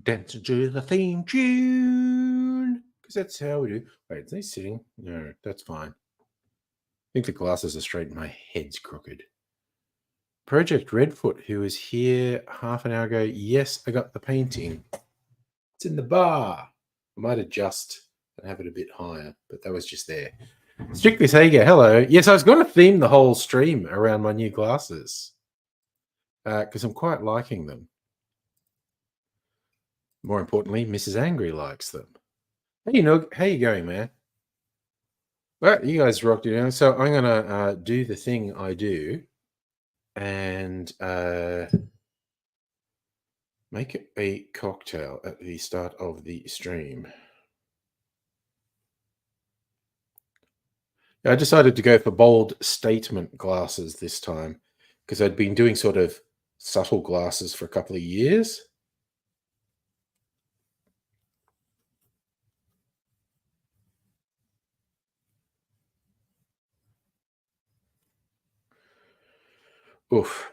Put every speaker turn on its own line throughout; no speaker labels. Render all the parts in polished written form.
Dance to the theme tune, because that's how we do. Wait, is he sitting? No, that's fine. I think the glasses are straight and my head's crooked. Project Redfoot, who was here half an hour ago. Yes, I got the painting. It's in the bar. I might adjust and have it a bit higher, but that was just there. Strictly Sega, hello. Yes, I was going to theme the whole stream around my new glasses because I'm quite liking them. More importantly, Mrs. Angry likes them. Hey, Noog, how you going, man? Well, you guys rocked it. So I'm going to do the thing I do and make a cocktail at the start of the stream. I decided to go for bold statement glasses this time because I'd been doing sort of subtle glasses for a couple of years. Oof.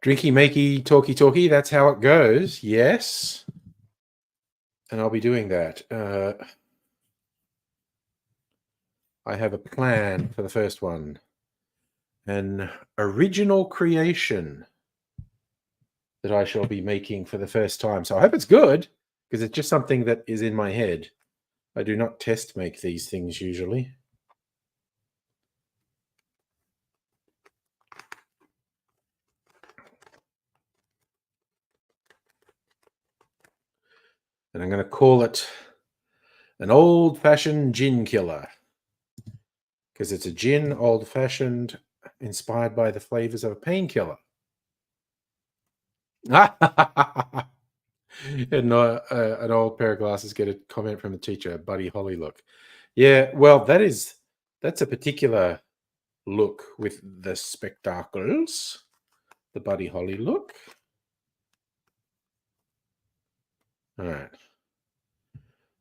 Drinky, makey, talky, that's how it goes. Yes. And I'll be doing that. I have a plan for the first one. An original creation that I shall be making for the first time. So I hope it's good because it's just something that is in my head. I do not test make these things usually. And I'm going to call it an old-fashioned gin killer because it's a gin, old-fashioned, inspired by the flavors of a painkiller. And an old pair of glasses get a comment from the teacher, Buddy Holly look. Yeah, well, that's a particular look with the spectacles, the Buddy Holly look. All right.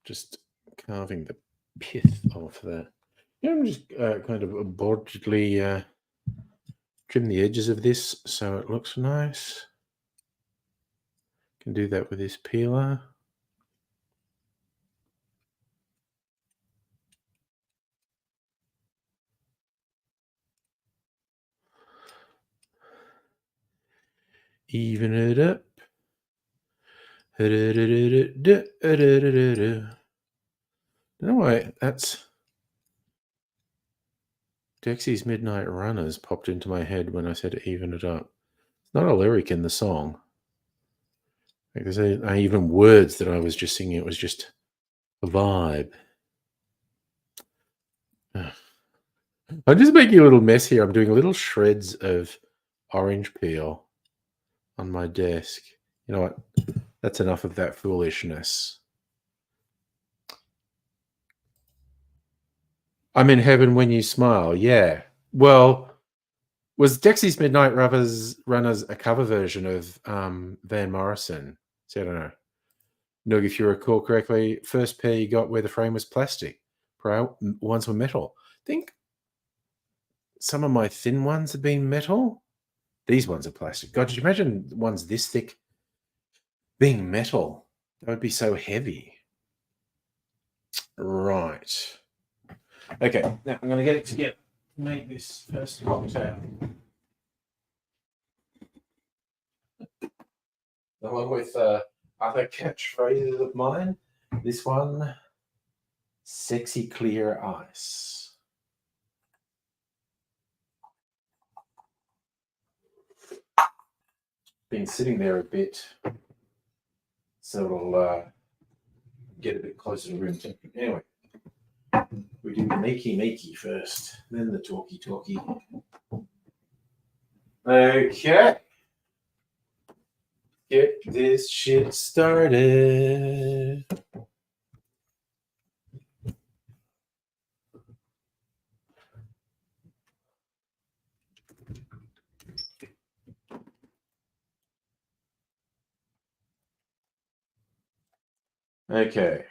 Just carving the pith off that. Yeah, I'm just kind of abortedly trim the edges of this so it looks nice. Can do that with this peeler. Even it up. No way, that's Dexy's Midnight Runners popped into my head when I said even it up. It's not a lyric in the song. Like there's even words that I was just singing. It was just a vibe. I'm just making a little mess here. I'm doing little shreds of orange peel on my desk. You know what? That's enough of that foolishness. I'm in heaven when you smile. Yeah. Well, was Dexy's Midnight Runners a cover version of Van Morrison? So I don't know. Noog, if you recall correctly, first pair you got where the frame was plastic. Prior ones were metal. I think some of my thin ones have been metal. These ones are plastic. God, did you imagine ones this thick being metal? That would be so heavy. Right. Okay, now I'm going to get it together. Make this first cocktail. Along with other catchphrases of mine. This one, sexy clear ice. Been sitting there a bit, so it'll get a bit closer to room temperature. Anyway, we do the makey first, then the talky. Okay. Get this shit started. Okay.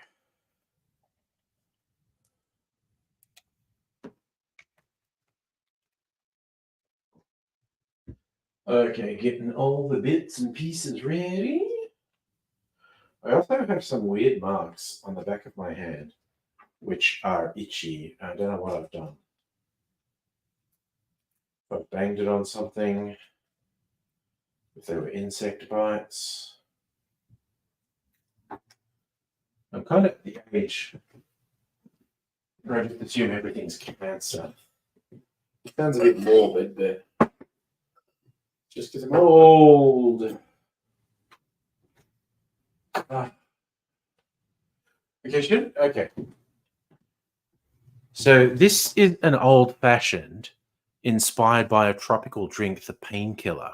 Okay, getting all the bits and pieces ready. I also have some weird marks on the back of my hand, which are itchy. I don't know what I've done. If I've banged it on something, if they were insect bites. I'm kind of at the age where I just assume everything's cancer. It sounds a bit morbid, but just because I'm old. Ah. Okay, should okay. So this is an old-fashioned, inspired by a tropical drink, the painkiller.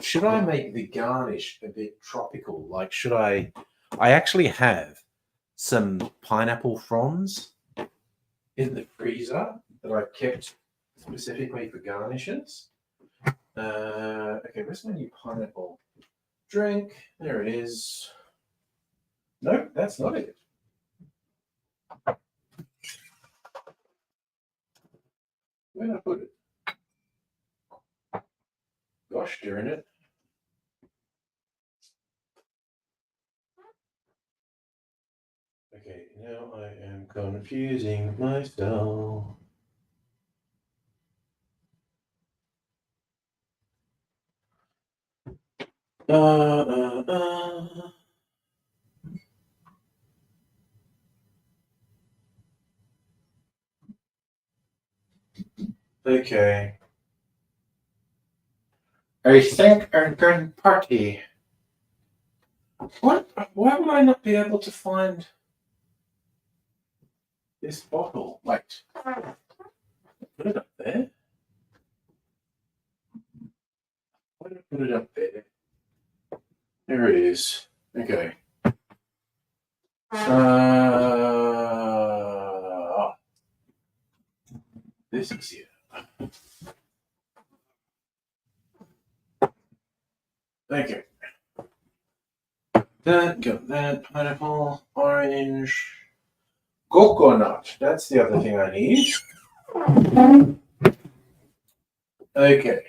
Should I make the garnish a bit tropical? Like, should I? I actually have some pineapple fronds in the freezer that I've kept specifically for garnishes. Okay, where's my new pineapple drink? There it is. Nope, that's not it. Where did I put it? Gosh darn it. Okay, now I am confusing myself. Uh, uh, uh. Okay. I think I'm going to party. What? Why would I not be able to find this bottle? Wait. Put it up there? Why did I put it up there? There it is. Okay. This is here. Okay. Got that. Pineapple, orange, coconut. That's the other thing I need. Okay.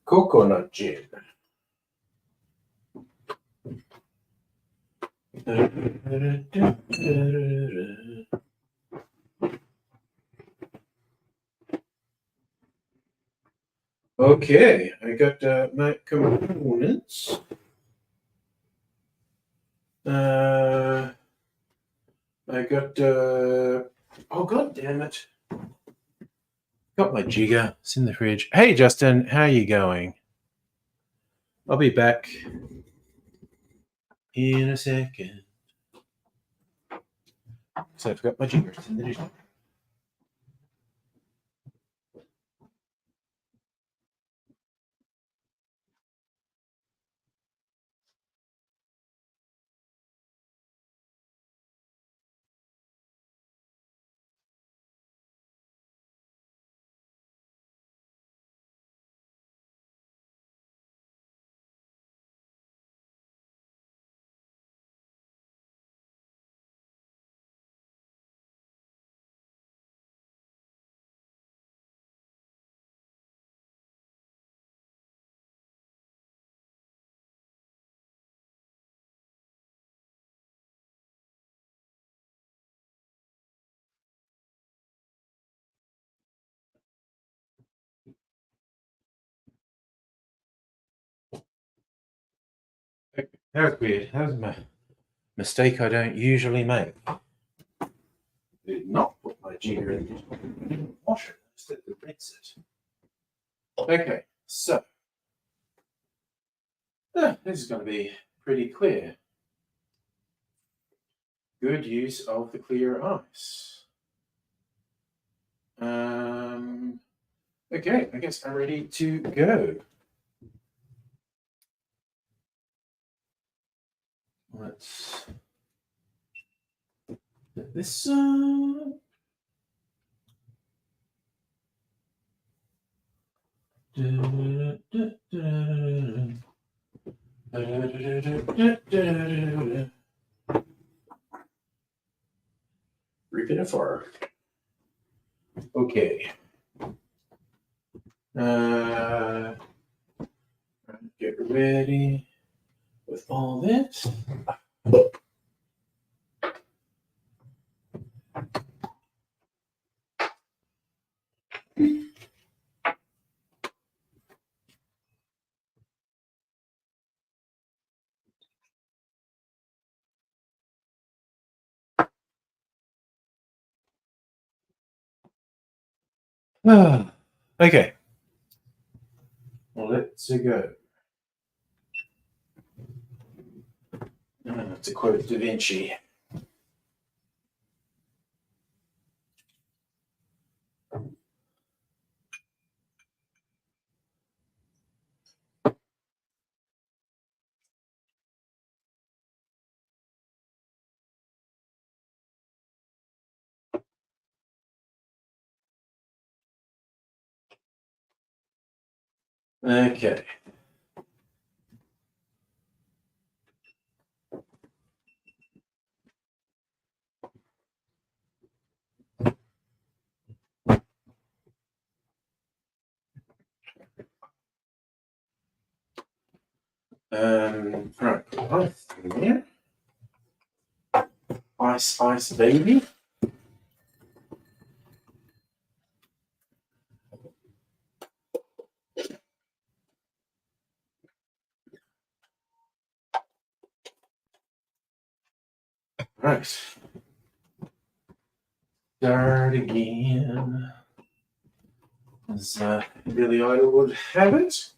Coconut gin. Okay, I got my components. I got oh god damn it. Got my jigger. It's in the fridge. Hey Justin, how are you going? I'll be back in a second. So I forgot my jigger. It's in the dish. That was weird. That was a mistake I don't usually make. I did not put my jigger in the washer instead of rinse it. Okay, so this is going to be pretty clear. Good use of the clear ice. Okay, I guess I'm ready to go. Let's get this up. Rip it apart. Okay. Get ready with all this. Okay. Well, let's go. To quote Da Vinci. Okay. Right. Ice in there. Ice, baby. Right. Start again. As Billy Idol would have it.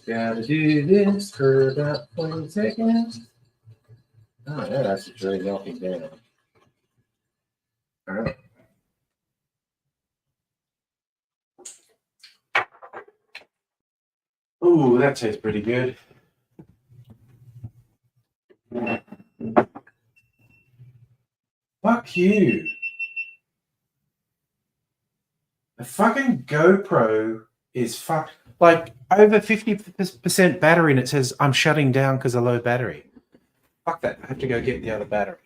Gotta do this for about 20 seconds. Oh, yeah, that's just really knocking down. All right. Ooh, that tastes pretty good. Fuck you. The fucking GoPro is fucked. Like, over 50% battery, and it says, I'm shutting down because of low battery. Fuck that. I have to go get the other battery.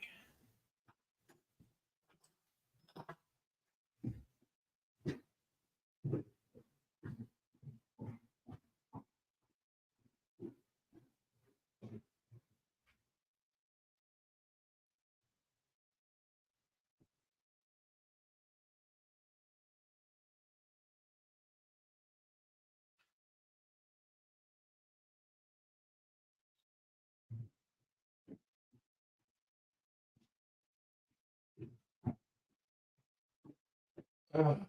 Oh.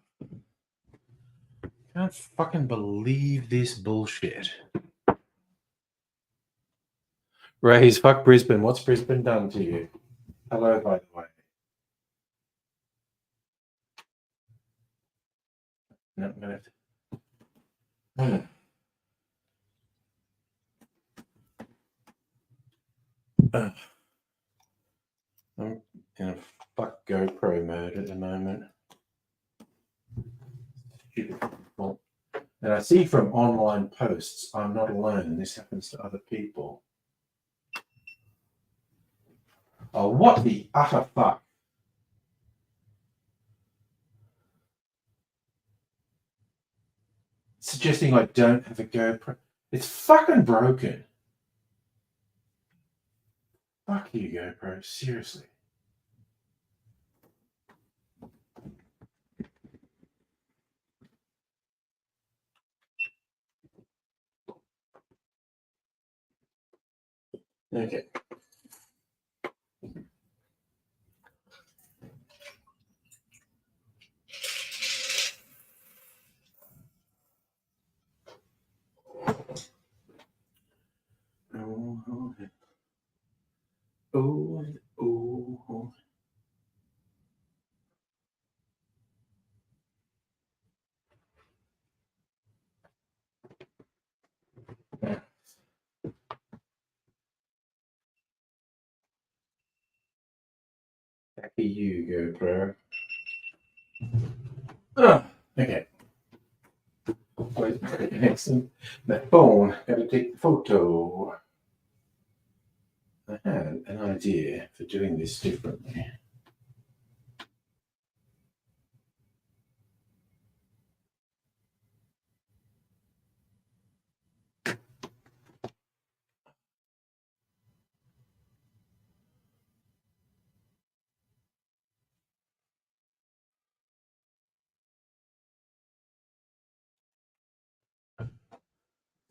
I can't fucking believe this bullshit. Rays, fuck Brisbane. What's Brisbane done to you? Hello, by the way. No, I'm gonna have to. I'm in a fuck GoPro mode at the moment. And I see from online posts, I'm not alone. This happens to other people. Oh, what the utter fuck? Suggesting I don't have a GoPro. It's fucking broken. Fuck you, GoPro. Seriously. Okay. Oh, oh. Happy you, GoPro. Oh, okay. Wait, excellent. That phone, gotta take the photo. I had an idea for doing this differently.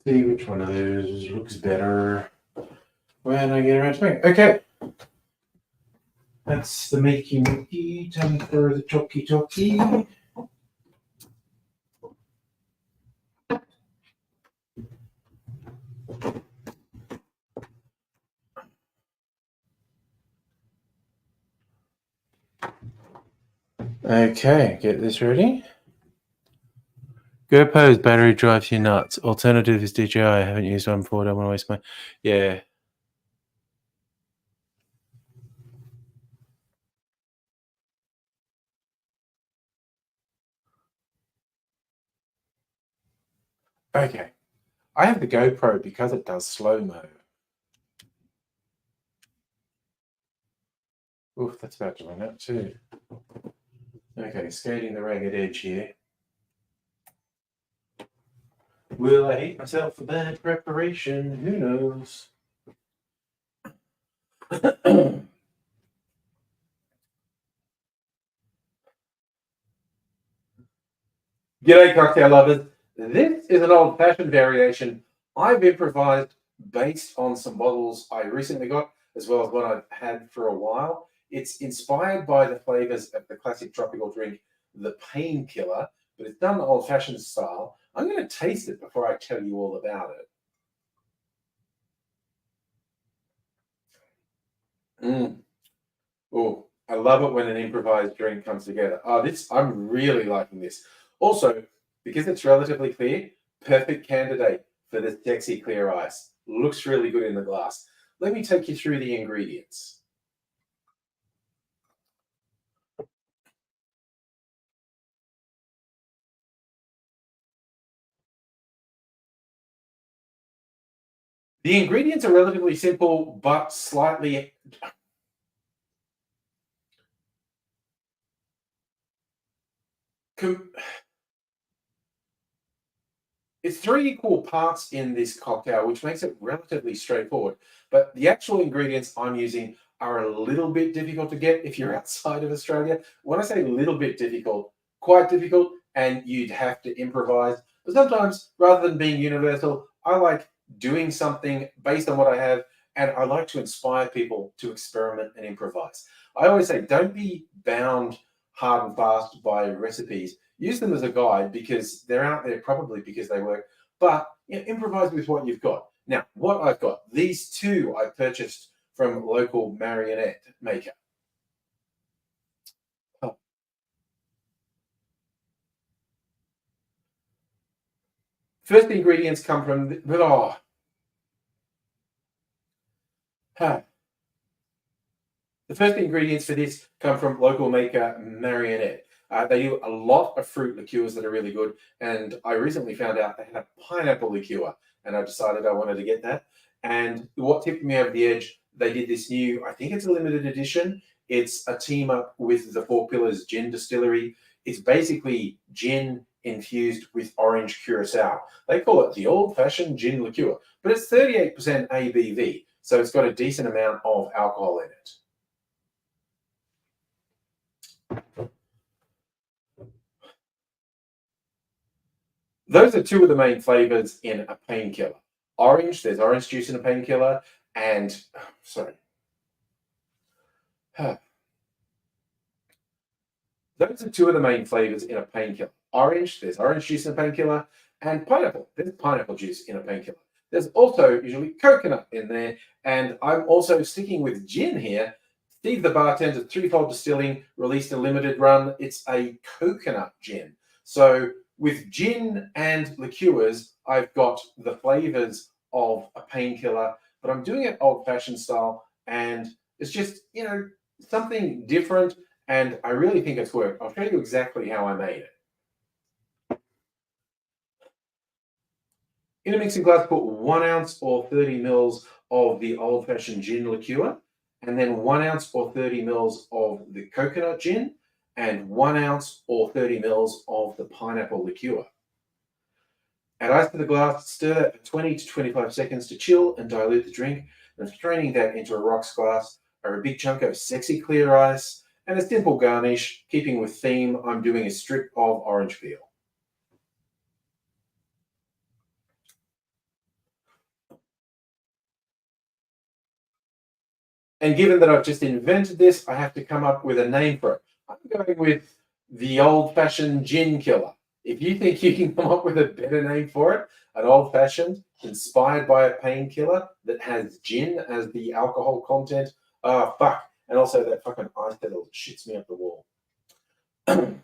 See which one of those looks better when I get around to it. Okay. That's the makey makey. Time for the talkie talkie. Okay, get this ready. GoPro's battery drives you nuts. Alternative is DJI. I haven't used one before. Don't want to waste my. Yeah. Okay. I have the GoPro because it does slow mo. Oof, that's about to run out too. Okay, skating the ragged edge here. Will I hate myself for bad preparation? Who knows? G'day, cocktail lovers. This is an old-fashioned variation I've improvised based on some bottles I recently got, as well as one I've had for a while. It's inspired by the flavors of the classic tropical drink, the Painkiller, but it's done the old-fashioned style. I'm going to taste it before I tell you all about it. Oh, I love it when an improvised drink comes together. Oh, I'm really liking this. Also, because it's relatively clear, perfect candidate for the sexy clear ice. Looks really good in the glass. Let me take you through the ingredients. The ingredients are relatively simple, but slightly. It's three equal parts in this cocktail, which makes it relatively straightforward. But the actual ingredients I'm using are a little bit difficult to get if you're outside of Australia. When I say a little bit difficult, quite difficult, and you'd have to improvise. But sometimes, rather than being universal, I like doing something based on what I have, and I like to inspire people to experiment and improvise. I always say, don't be bound hard and fast by recipes. Use them as a guide because they're out there probably because they work, but improvise with what you've got. Now, what I've got, these two I purchased from local marionette maker. Oh. First ingredients come from, the first ingredients for this come from local maker Marionette. They do a lot of fruit liqueurs that are really good, and I recently found out they had a pineapple liqueur, and I decided I wanted to get that. And what tipped me over the edge, they did this new, I think it's a limited edition. It's a team up with the Four Pillars Gin Distillery. It's basically gin infused with orange curacao. They call it the old-fashioned gin liqueur, but it's 38% ABV, so it's got a decent amount of alcohol in it. Those are two of the main flavors in a painkiller. Orange, there's orange juice in a painkiller, and sorry. Those are two of the main flavors in a painkiller. Orange, there's orange juice in a painkiller, and pineapple, there's pineapple juice in a painkiller. There's also usually coconut in there. And I'm also sticking with gin here. Steve the Bartender, Threefold Distilling, released a limited run. It's a coconut gin. So with gin and liqueurs, I've got the flavors of a painkiller, but I'm doing it old-fashioned style. And it's just, something different. And I really think it's worked. I'll show you exactly how I made it. In a mixing glass, put 1 ounce or 30 mils of the old-fashioned gin liqueur, and then 1 ounce or 30 mils of the coconut gin, and 1 ounce or 30 mils of the pineapple liqueur. Add ice to the glass, stir that for 20 to 25 seconds to chill and dilute the drink, then straining that into a rocks glass or a big chunk of sexy clear ice, and a simple garnish. Keeping with theme, I'm doing a strip of orange peel. And given that I've just invented this, I have to come up with a name for it. I'm going with the old-fashioned gin killer. If you think you can come up with a better name for it, an old-fashioned inspired by a painkiller that has gin as the alcohol content, fuck. And also that fucking ice pedal that shits me up the wall. Having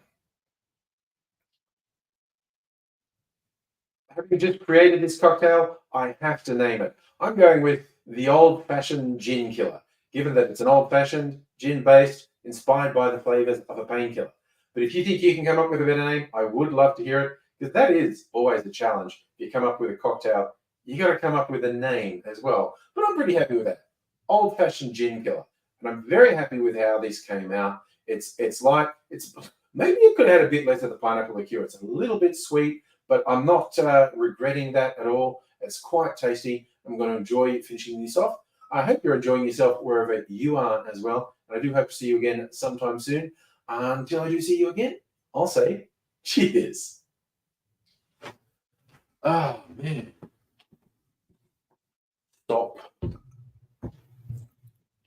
just created this cocktail, I have to name it. I'm going with the old-fashioned gin killer, given that it's an old-fashioned, gin-based, inspired by the flavors of a painkiller. But if you think you can come up with a better name, I would love to hear it, because that is always the challenge. If you come up with a cocktail, you got to come up with a name as well. But I'm pretty happy with that. Old-fashioned gin killer. And I'm very happy with how this came out. It's maybe it could have had a bit less of the pineapple liqueur. It's a little bit sweet, but I'm not regretting that at all. It's quite tasty. I'm going to enjoy finishing this off. I hope you're enjoying yourself wherever you are as well. And I do hope to see you again sometime soon. Until I do see you again, I'll say cheers. Oh, man. Stop.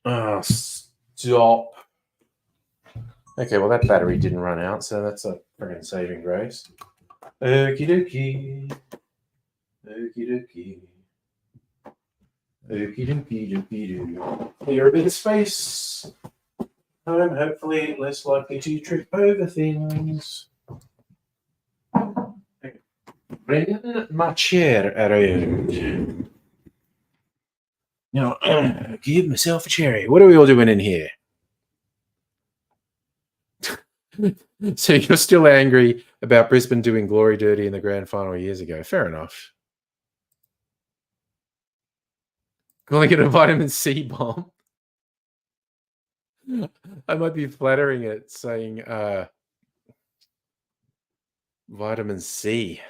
Oh, stop. Okay, well, that battery didn't run out, so that's a friggin' saving grace. Okie dokie. Okie dokie. Okie dokie dokie doo. Clear a bit of space. I'm hopefully less likely to trip over things. Bring my chair around. Now, give myself a cherry. What are we all doing in here? So you're still angry about Brisbane doing glory dirty in the grand final years ago. Fair enough. Calling it a vitamin C bomb. I might be flattering it, saying vitamin C.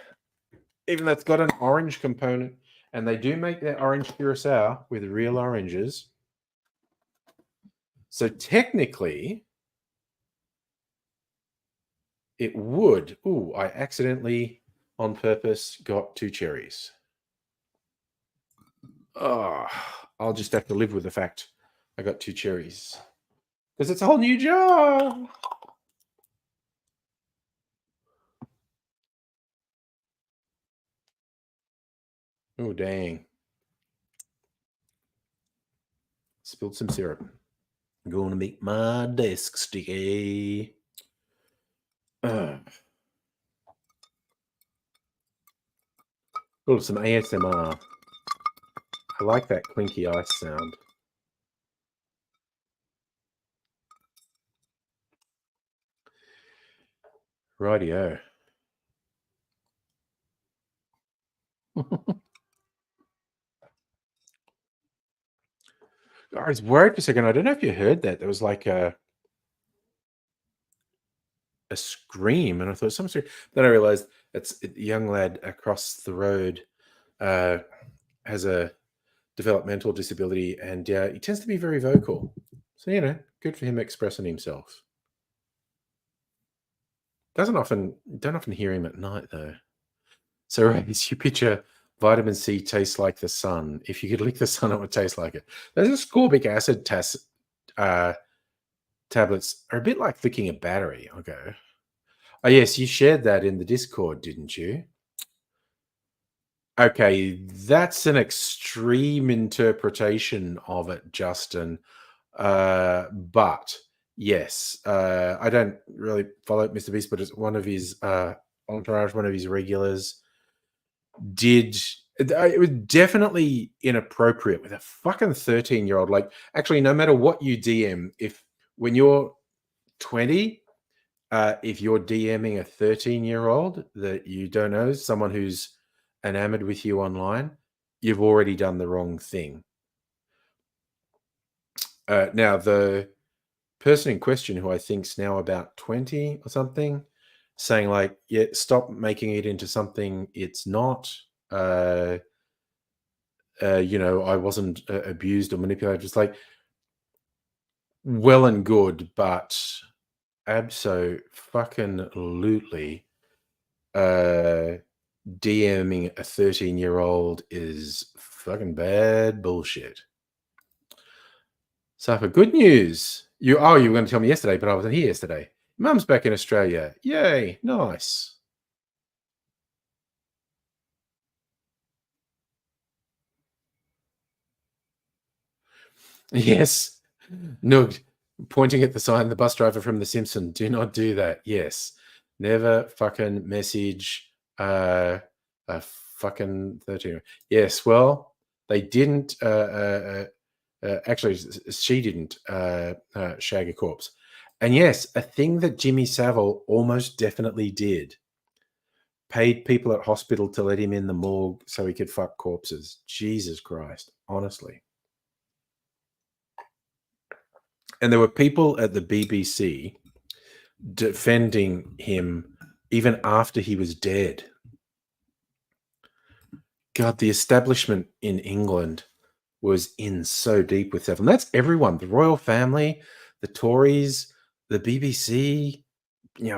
Even though it's got an orange component, and they do make their orange curacao with real oranges. So technically, it would. Ooh, I accidentally, on purpose, got 2 cherries. Oh, I'll just have to live with the fact I got 2 cherries. Because it's a whole new jar. Oh, dang. Spilled some syrup. I'm going to make my desk sticky. Oh, some ASMR. I like that clinky ice sound. Rightio. I was worried for a second. I don't know if you heard that. There was like a scream, and I thought some. Then I realized it's a young lad across the road has a developmental disability, and he tends to be very vocal. So good for him expressing himself. Don't often hear him at night though. So Race, you picture vitamin C tastes like the sun. If you could lick the sun, it would taste like it. Those ascorbic acid tablets are a bit like licking a battery. Okay. Oh yes, you shared that in the Discord, didn't you? Okay, that's an extreme interpretation of it, Justin. But yes, I don't really follow Mr. Beast, but it's one of his entourage, one of his regulars did. It was definitely inappropriate with a fucking 13-year-old. Like, actually, no matter what you DM, if when you're 20, if you're DMing a 13-year-old that you don't know, someone who's enamored with you online, you've already done the wrong thing. Now, the person in question, who I think's now about 20 or something, saying like, "Yeah, stop making it into something it's not." I wasn't abused or manipulated. It's like, well and good, but fucking uh, DMing a 13-year-old is fucking bad bullshit. So for good news, you were going to tell me yesterday, but I wasn't here yesterday. Mum's back in Australia. Yay, nice. Yes. No, pointing at the sign, the bus driver from The Simpsons. Do not do that. Yes. Never fucking message a fucking 13. Yes, well, they didn't actually she didn't shag a corpse. And yes, a thing that Jimmy Savile almost definitely did. Paid people at hospital to let him in the morgue so he could fuck corpses. Jesus Christ, honestly. And there were people at the BBC defending him even after he was dead. God, the establishment in England was in so deep with Savile. And that's everyone, the royal family, the Tories, the BBC,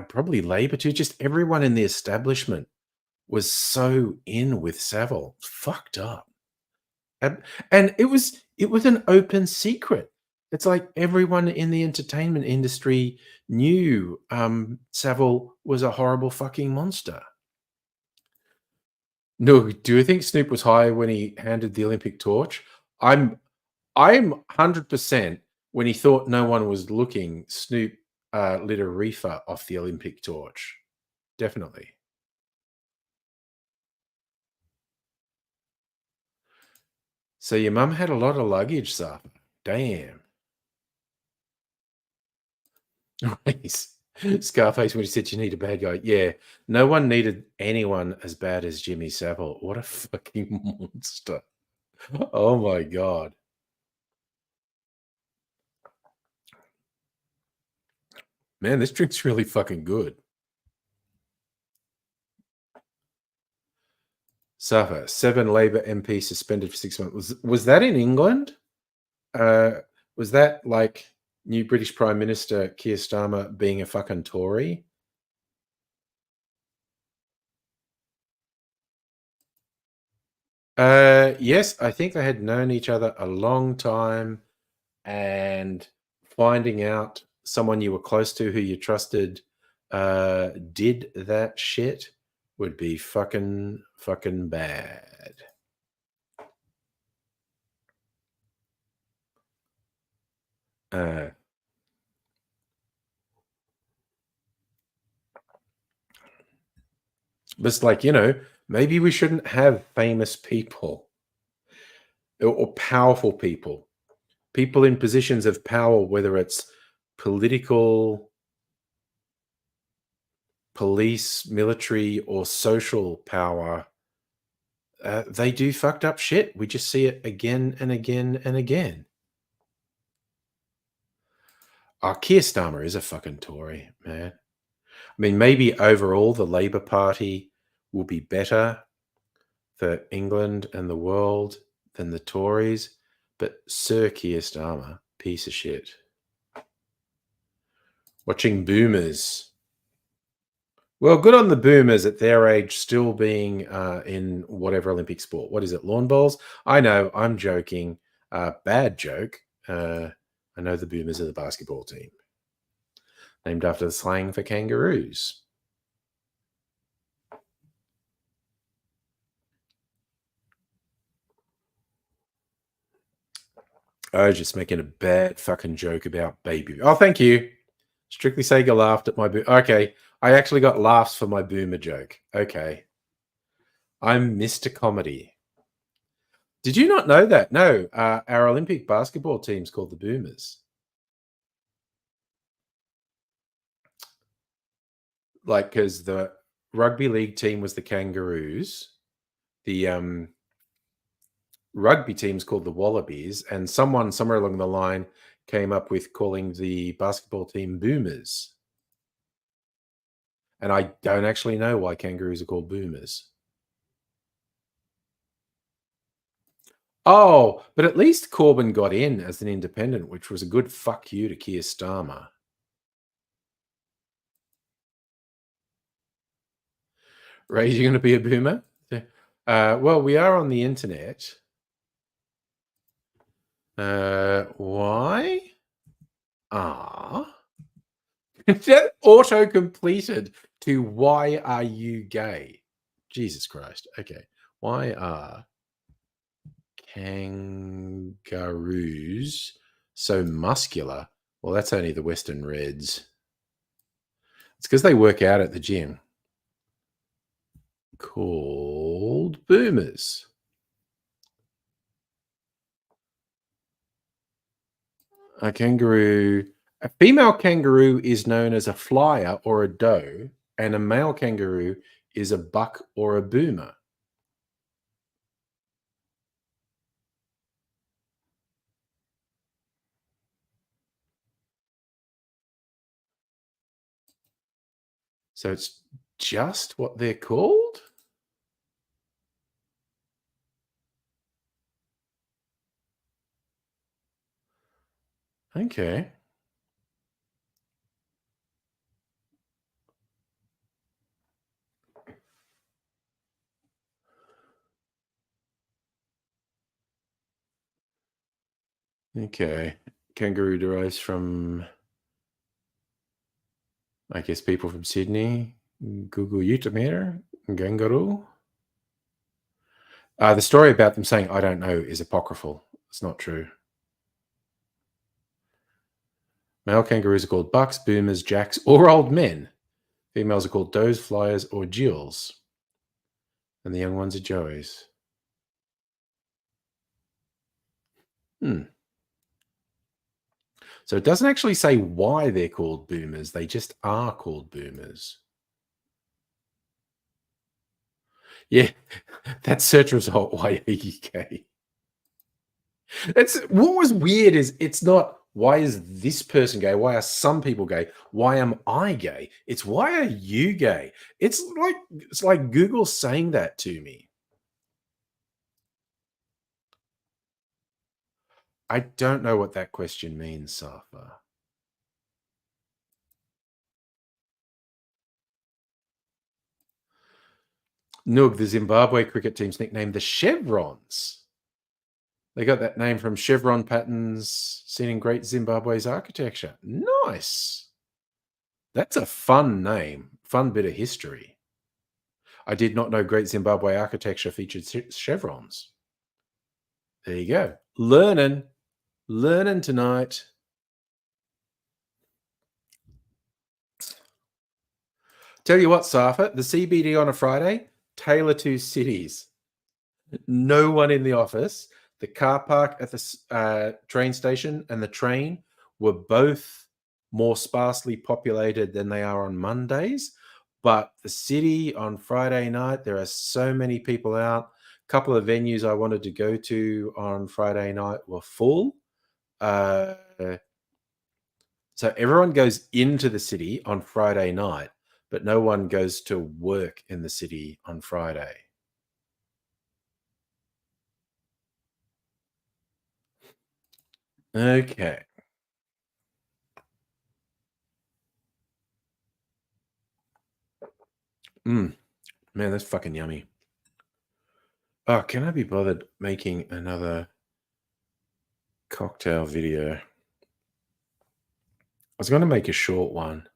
probably Labour too. Just everyone in the establishment was so in with Savile. Fucked up. And it was an open secret. It's like everyone in the entertainment industry knew Savile was a horrible fucking monster. No, do you think Snoop was high when he handed the Olympic torch? I'm 100% when he thought no one was looking, Snoop lit a reefer off the Olympic torch. Definitely. So your mum had a lot of luggage, Saf. Damn. Nice. Scarface when he said you need a bad guy. Yeah, no one needed anyone as bad as Jimmy Savile. What a fucking monster. Oh my god. Man, this drink's really fucking good. Safa, 7 Labour MPs suspended for 6 months. Was that in England? Uh, was that like new British Prime Minister Keir Starmer being a fucking Tory? Yes, I think they had known each other a long time, and finding out someone you were close to who you trusted did that shit would be fucking bad. Uh, but it's like, maybe we shouldn't have famous people or powerful people in positions of power, whether it's political, police, military, or social power. They do fucked up shit. We just see it again and again and again. Keir Starmer is a fucking Tory, man. I mean, maybe overall the Labour Party will be better for England and the world than the Tories, but Sir Keir Starmer, piece of shit. Watching boomers. Well, good on the boomers at their age still being in whatever Olympic sport. What is it, lawn bowls? I know, I'm joking. Bad joke. I know the boomers are the basketball team, named after the slang for kangaroos. I was just making a bad fucking joke about baby. Oh, thank you. Strictly Sega laughed at my okay. I actually got laughs for my boomer joke. Okay. I'm Mr. Comedy. Did you not know that? No. Our Olympic basketball team's called the Boomers. Like, because the rugby league team was the Kangaroos. The rugby team's called the Wallabies, and someone somewhere along the line came up with calling the basketball team Boomers. And I don't actually know why kangaroos are called Boomers. Oh, but at least Corbyn got in as an independent, which was a good fuck you to Keir Starmer. Ray, you going to be a boomer? Well, we are on the internet. Why? That auto-completed to why are you gay? Jesus Christ. Okay. Why are kangaroos so muscular? Well, that's only the Western Reds. It's because they work out at the gym. Called boomers. A female kangaroo is known as a flyer or a doe, and a male kangaroo is a buck or a boomer. So it's just what they're called? Okay. Okay. Kangaroo derives from, I guess, people from Sydney. Google Utamator. Kangaroo. The story about them saying, I don't know, is apocryphal. It's not true. Male kangaroos are called bucks, boomers, jacks, or old men. Females are called does, flyers, or jills. And the young ones are joeys. So it doesn't actually say why they're called boomers. They just are called boomers. Yeah, that search result, why are you gay? It's what was weird is it's not why is this person gay? Why are some people gay? Why am I gay? It's why are you gay? It's like Google saying that to me. I don't know what that question means, Safa. Noog, the Zimbabwe cricket team's nicknamed the Chevrons. They got that name from chevron patterns seen in Great Zimbabwe's architecture. Nice. That's a fun name, fun bit of history. I did not know Great Zimbabwe architecture featured chevrons. There you go. Learning tonight. Tell you what, Safa, the CBD on a Friday, tailor to cities. No one in the office. The car park at the train station and the train were both more sparsely populated than they are on Mondays. But the city on Friday night, there are so many people out. A couple of venues I wanted to go to on Friday night were full. So everyone goes into the city on Friday night, but no one goes to work in the city on Friday. Okay. Man, that's fucking yummy. Oh, can I be bothered making another cocktail video? I was going to make a short one.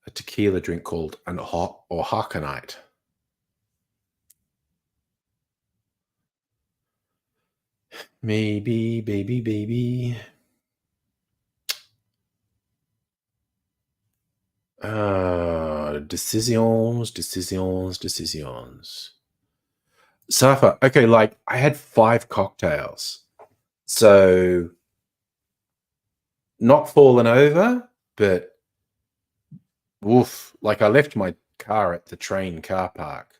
A tequila drink called an hot or Harkonite. Maybe, baby, baby. Decisions. Safa. Okay, like I had 5 cocktails. So not fallen over, but woof. Like I left my car at the train car park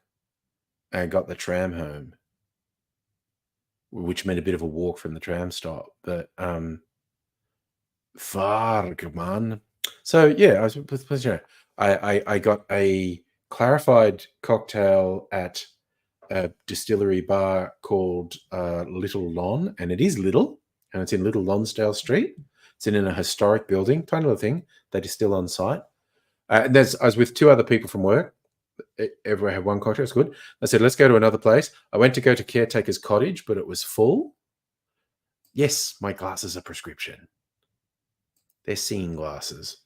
and got the tram home, which meant a bit of a walk from the tram stop. But fuck, man. So yeah, I was you know, I got a clarified cocktail at a distillery bar called Little Lon, and it is little, and it's in Little Lonsdale Street. It's in a historic building, tiny little thing that is still on site. I was with 2 other people from work. Everyone had 1 cocktail. It's good. I said, let's go to another place. I went to go to Caretaker's Cottage, but it was full. Yes, my glasses are prescription. They're seeing glasses.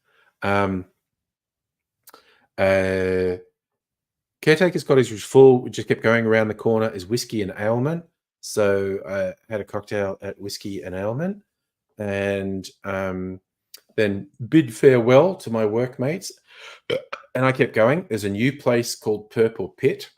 Caretaker's Cottage was full. We just kept going around the corner is whiskey and ailment. So I had a cocktail at whiskey and ailment, and then bid farewell to my workmates. And I kept going. There's a new place called Purple Pit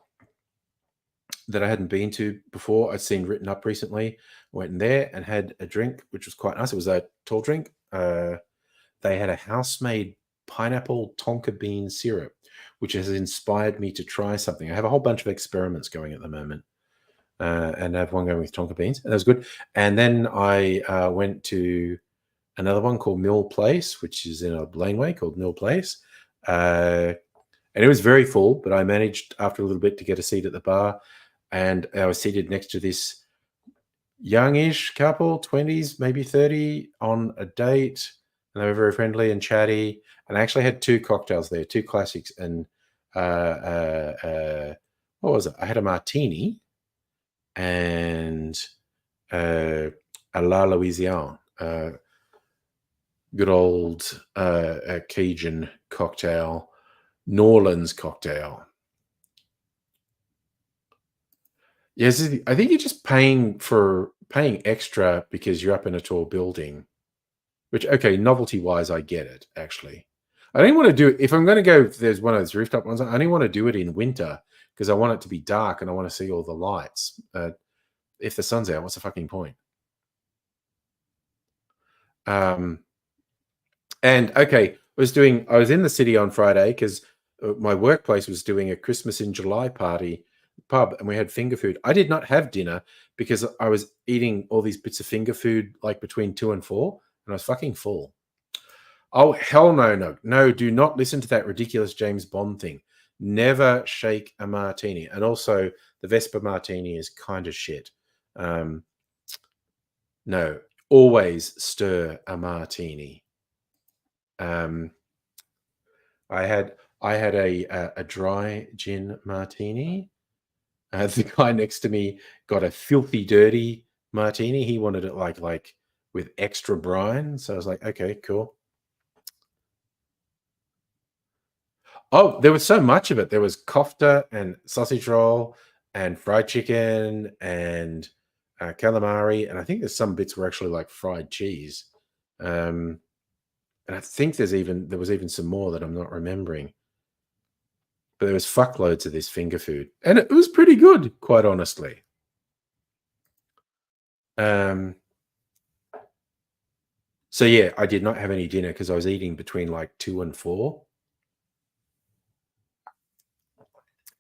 that I hadn't been to before. I'd seen written up recently. Went in there and had a drink, which was quite nice. It was a tall drink. They had a house-made pineapple tonka bean syrup, which has inspired me to try something. I have a whole bunch of experiments going at the moment, and I have one going with tonka beans, and that was good. And then I went to another one called Mill Place, which is in a laneway called Mill Place. And it was very full, but I managed after a little bit to get a seat at the bar, and I was seated next to this youngish couple, 20s, maybe 30, on a date, and they were very friendly and chatty. And I actually had 2 cocktails there, 2 classics, and what was it? I had a martini and a La Louisiane, good old Cajun cocktail, New Orleans cocktail. Yes, I think you're just paying extra because you're up in a tall building. Which, okay, novelty wise, I get it. Actually, I don't want to do it if I'm going to go. If there's one of those rooftop ones, I only want to do it in winter because I want it to be dark and I want to see all the lights. If the sun's out, what's the fucking point? And okay, I was in the city on Friday because my workplace was doing a Christmas in July party pub, and we had finger food. I did not have dinner because I was eating all these bits of finger food like between 2 and 4, and I was fucking full. Oh, hell no, do not listen to that ridiculous James Bond thing. Never shake a martini. And also the Vespa martini is kind of shit. No, always stir a martini. I had a dry gin martini. The guy next to me got a filthy dirty martini. He wanted it like with extra brine. So I was like, okay, cool. Oh, there was so much of it. There was kofta and sausage roll and fried chicken and calamari, and I think there's some bits were actually like fried cheese. And I think there was even some more that I'm not remembering. But there was fuckloads of this finger food, and it was pretty good, quite honestly. So yeah, I did not have any dinner because I was eating between like 2 and 4.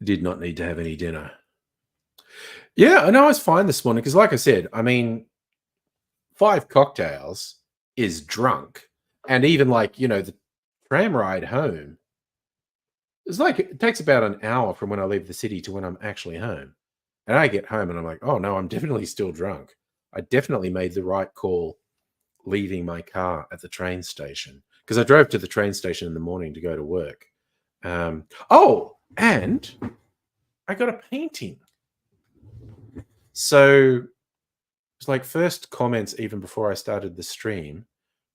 Did not need to have any dinner. Yeah, I know I was fine this morning because, like I said, I mean, 5 cocktails is drunk, and even like the tram ride home is like it takes about an hour from when I leave the city to when I'm actually home, and I get home and I'm like, oh no, I'm definitely still drunk. I definitely made the right call leaving my car at the train station because I drove to the train station in the morning to go to work. Oh, and I got a painting. So it's like first comments even before I started the stream.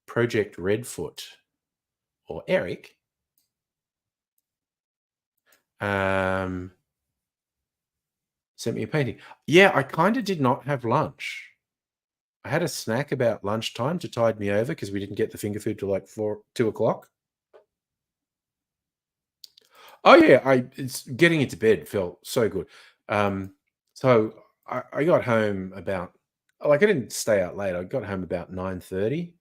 Project Redfoot or Eric sent me a painting. Yeah, I kind of did not have lunch. I had a snack about lunchtime to tide me over because we didn't get the finger food till like 2 o'clock. Oh yeah, it's getting into bed felt so good. Um, so I got home about like I didn't stay out late. I got home about 9:30.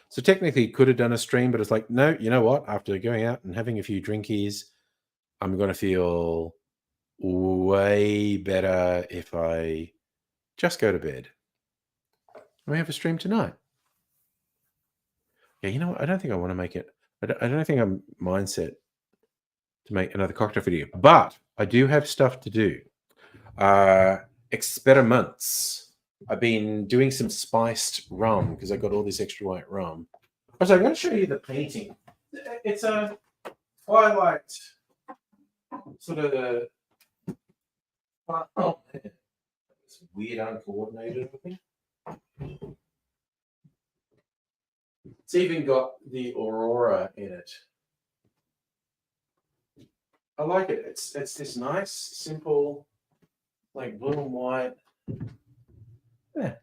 So technically could have done a stream, but it's like, no, you know what? After going out and having a few drinkies, I'm gonna feel way better if I just go to bed. We have a stream tonight. Yeah, you know what? I don't think I want to make it. I don't think I'm mindset to make another cocktail video, but I do have stuff to do. Experiments. I've been doing some spiced rum because I got all this extra white rum. So I'm going to show you the painting. It's a twilight sort of a oh, it's weird uncoordinated looking. It's even got the aurora in it. I like it. It's this nice, simple, like blue and white. Yeah.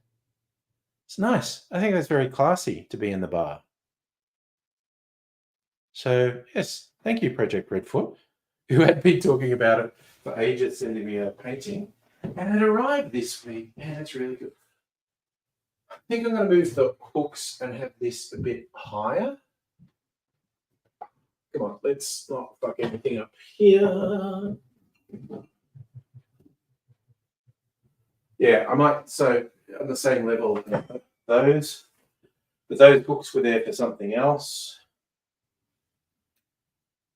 It's nice. I think that's very classy to be in the bar. So yes, thank you, Project Redfoot, who had been talking about it for ages, sending me a painting, and it arrived this week, and it's really good. I think I'm going to move the hooks and have this a bit higher. Come on, let's not fuck anything up here. Yeah, I might, so on the same level, those, but those hooks were there for something else.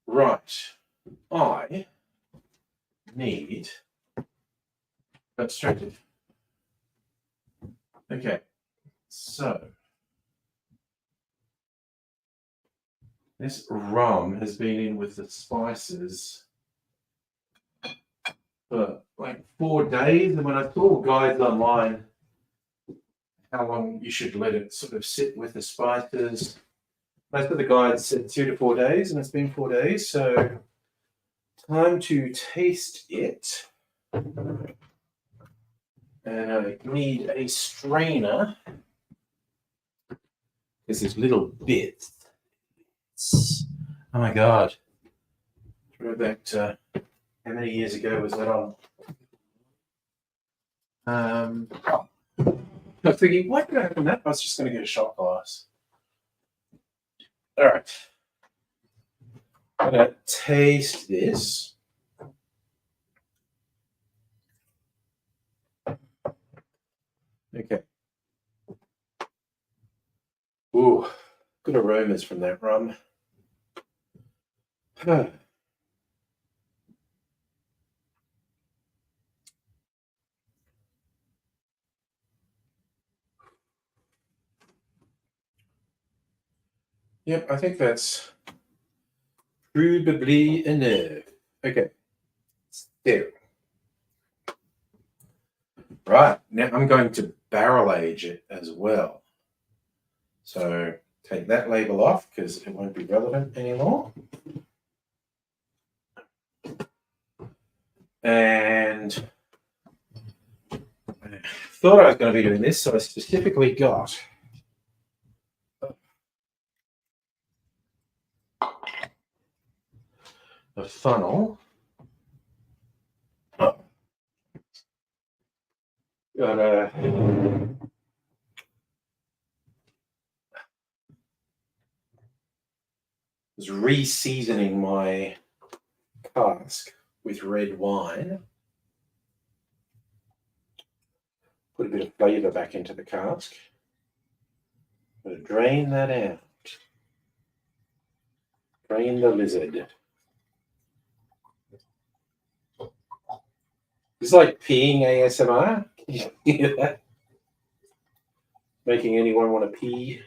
Right, I need, that's straight. Okay, so this rum has been in with the spices for like 4 days, and when I saw guides online how long you should let it sort of sit with the spices, most of the guides said 2 to 4 days, and it's been 4 days, so time to taste it. And I need a strainer because there's little bits. Oh my god. Throw back to how many years ago was that on? I was thinking, why did I open that? I was just going to get a shot glass. All right. I'm going to taste this. Okay. Ooh, good aromas from that rum. Yep, I think that's probably enough. Okay. There. Right, now I'm going to barrel age it as well. So take that label off because it won't be relevant anymore. And I thought I was going to be doing this, so I specifically got a funnel. Got a was re-seasoning my cask with red wine. Put a bit of flavour back into the cask. Gonna drain that out. Drain the lizard. It's like peeing ASMR. Can you hear that? Making anyone want to pee.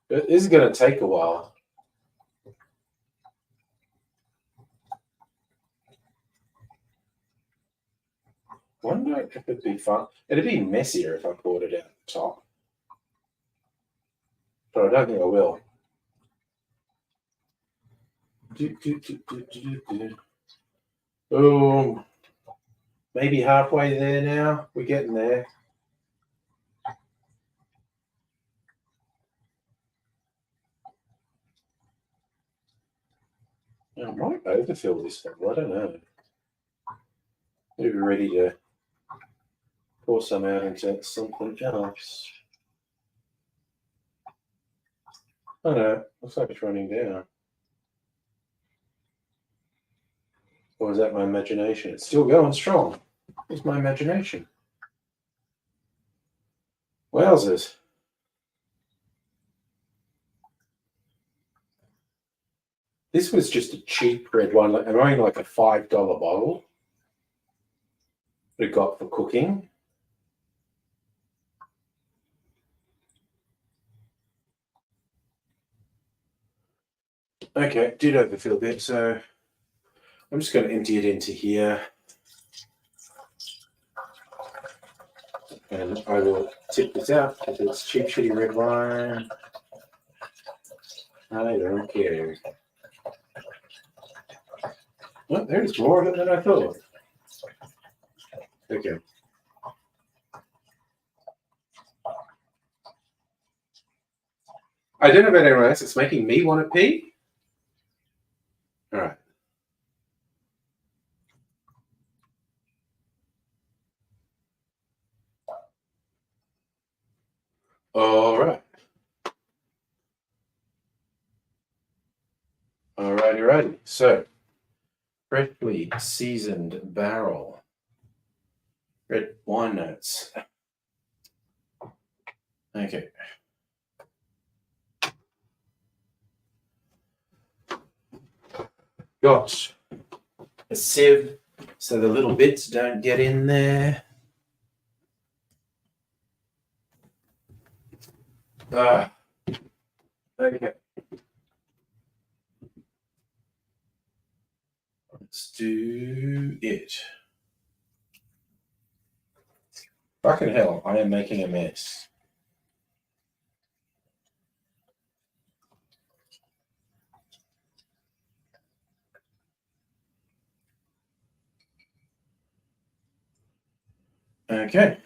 This is going to take a while. Wonder if it'd be fun. It'd be messier if I poured it out the top. But I don't think I will. Boom. Maybe halfway there now. We're getting there. I might overfill this one. I don't know. Maybe we're ready to pour some out into something else. Oh no, looks like it's running down. Or is that my imagination? It's still going strong. It's my imagination. Wowzers. This was just a cheap red wine. I'm only like a $5 bottle that I got for cooking. Okay, did overfill a bit, so I'm just going to empty it into here. And I will tip this out if it's cheap, shitty red wine. I don't care. Well, there's more of it than I thought. Okay. I don't know about anyone else. It's making me want to pee. All right. All right. Alrighty. So, freshly seasoned barrel. Red wine notes. Okay. Got a sieve so the little bits don't get in there. Okay. Let's do it. Fucking hell, I am making a mess. Okay.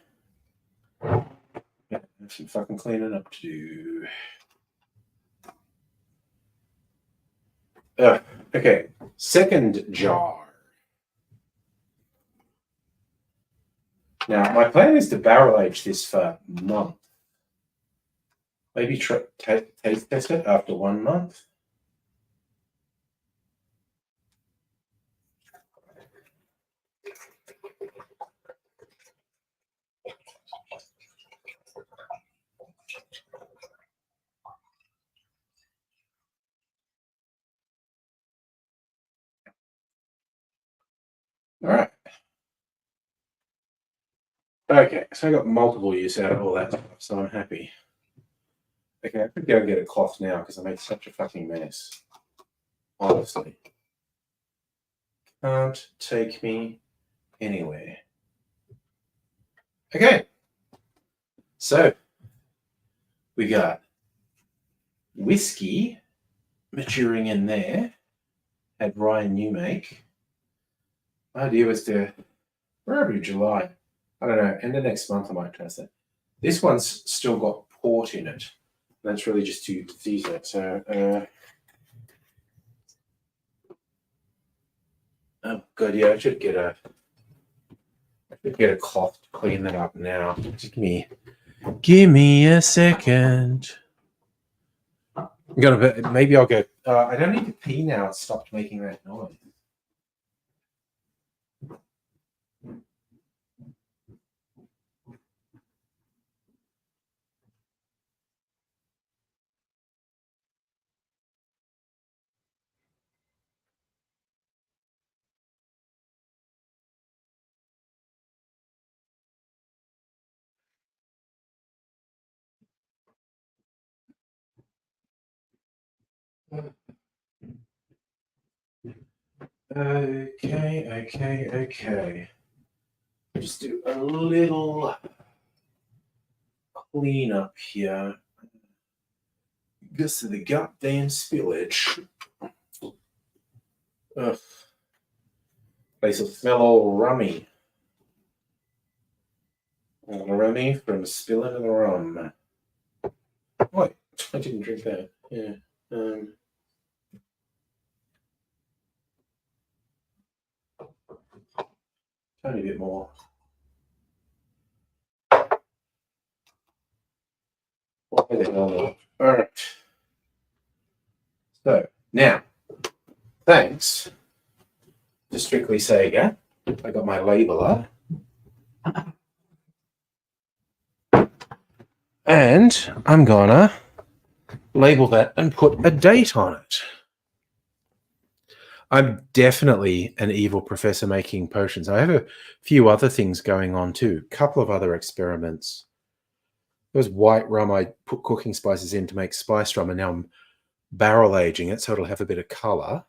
Yeah, have some fucking cleaning up to do. Okay. Second jar. Now, my plan is to barrel age this for a month. Maybe taste test it after 1 month. All right. Okay, so I got multiple use out of all that stuff, so I'm happy. Okay, I could go and get a cloth now because I made such a fucking mess. Honestly. Can't take me anywhere. Okay. So, we got whiskey maturing in there. Had Ryan New make. My idea was to, probably July. I don't know, end of next month I might test it. This one's still got port in it. That's really just to tease it. So, oh god, yeah, I should get a cloth to clean that up now. Just give me a second. Maybe I'll go. I don't need to pee now. It stopped making that noise. Okay. Just do a little clean up here. Because of the goddamn spillage. Ugh. Place will smell all rummy. All rummy from spilling the rum. Wait, I didn't drink that. Yeah. Tiny bit more. What the hell? All right. So now, thanks to Strictly Sega, I got my labeler. And I'm gonna label that and put a date on it. I'm definitely an evil professor making potions. I have a few other things going on too. A couple of other experiments. There was white rum I put cooking spices in to make spice rum, and now I'm barrel aging it so it'll have a bit of color.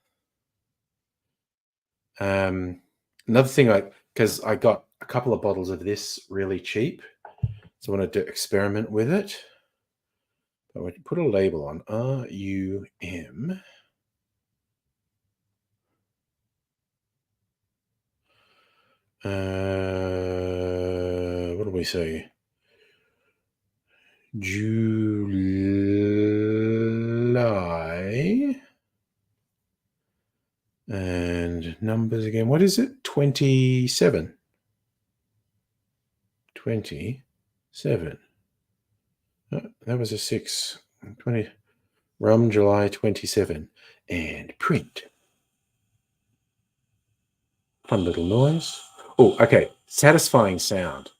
Another thing, because I got a couple of bottles of this really cheap, so I wanted to experiment with it. I would put a label on RUM. What do we say? July. And numbers again. What is it? 27. 27. Oh, that was a 6. 20. Rum, July 27. And print. Fun little noise. Oh, okay. Satisfying sound.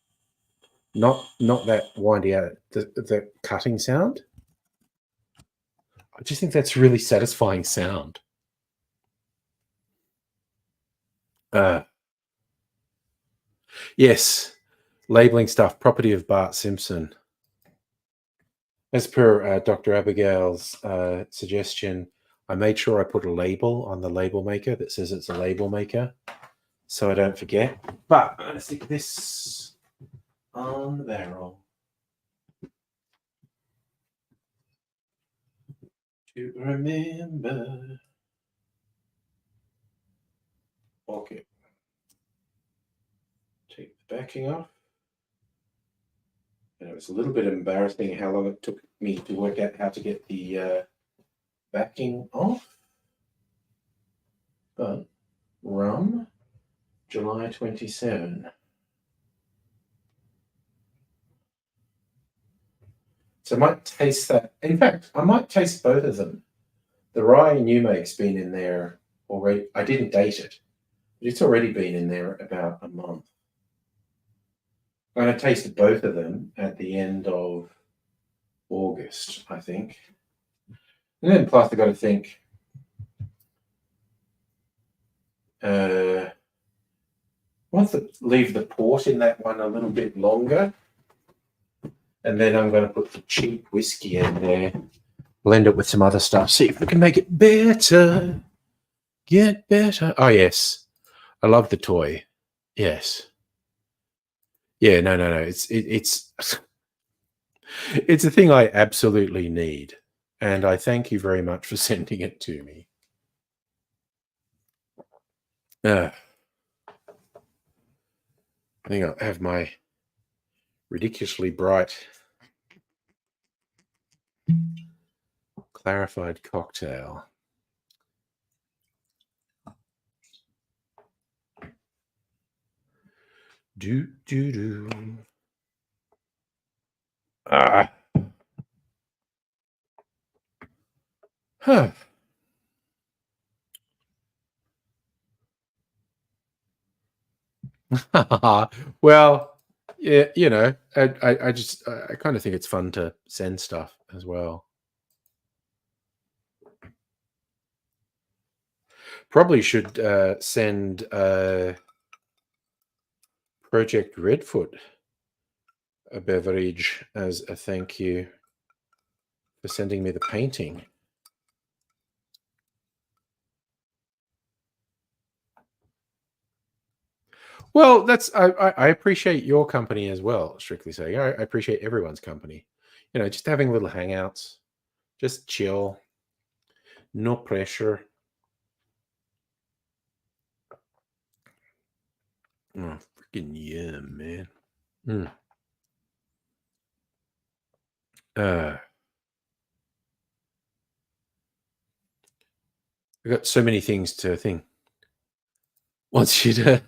Not that windy out. The cutting sound. I just think that's really satisfying sound. Yes. Labeling stuff. Property of Bart Simpson. As per Dr. Abigail's suggestion, I made sure I put a label on the label maker that says it's a label maker so I don't forget. But I'm going to stick this on the barrel to remember. Okay. Take the backing off. And it was a little bit embarrassing how long it took me to work out how to get the backing off. But rum, July 27. So I might taste that. In fact, I might taste both of them. The rye new make's been in there already. I didn't date it, but it's already been in there about a month. I'm going to taste both of them at the end of August, I think. And then plus I've got to think, want to leave the port in that one a little bit longer. And then I'm going to put the cheap whiskey in there, blend it with some other stuff, see if we can make it better. Get better. Oh, yes. I love the toy. Yes. Yeah, no. It's it's a thing I absolutely need. And I thank you very much for sending it to me. I think I'll have my ridiculously bright clarified cocktail. Do. Ah. Huh. Well, yeah, I just I kind of think it's fun to send stuff as well. Probably should send Project Redfoot a beverage as a thank you for sending me the painting. Well, I appreciate your company as well, strictly saying. I appreciate everyone's company. Just having little hangouts, just chill, no pressure. Oh, freaking yeah, man. I've got so many things to think. Wants you to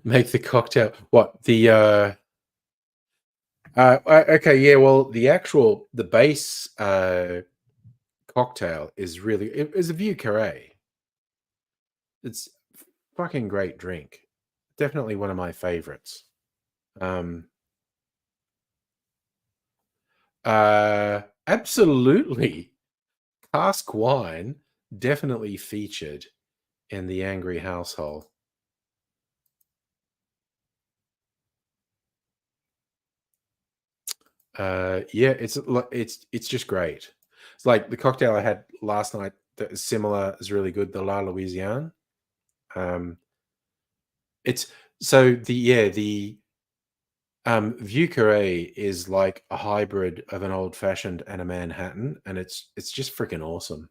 make the cocktail. What okay, yeah. Well, the base cocktail is really it is a Vieux Carré. It's fucking great drink. Definitely one of my favorites. Um, Absolutely. Cask wine definitely featured in the Angry household. Yeah, it's just great. It's like the cocktail I had last night that is similar is really good. The La Louisiane. Um, it's so the Vieux Carré is like a hybrid of an old fashioned and a Manhattan, and it's just freaking awesome.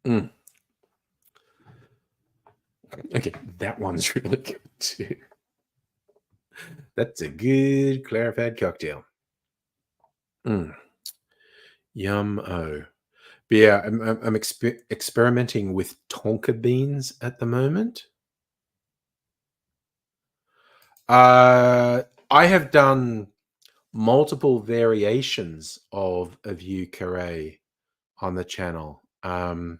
Mm. Okay, that one's really good too. That's a good clarified cocktail. Mm. Yum oh. But yeah, I'm experimenting with tonka beans at the moment. I have done multiple variations of a Vieux Carré on the channel. I'm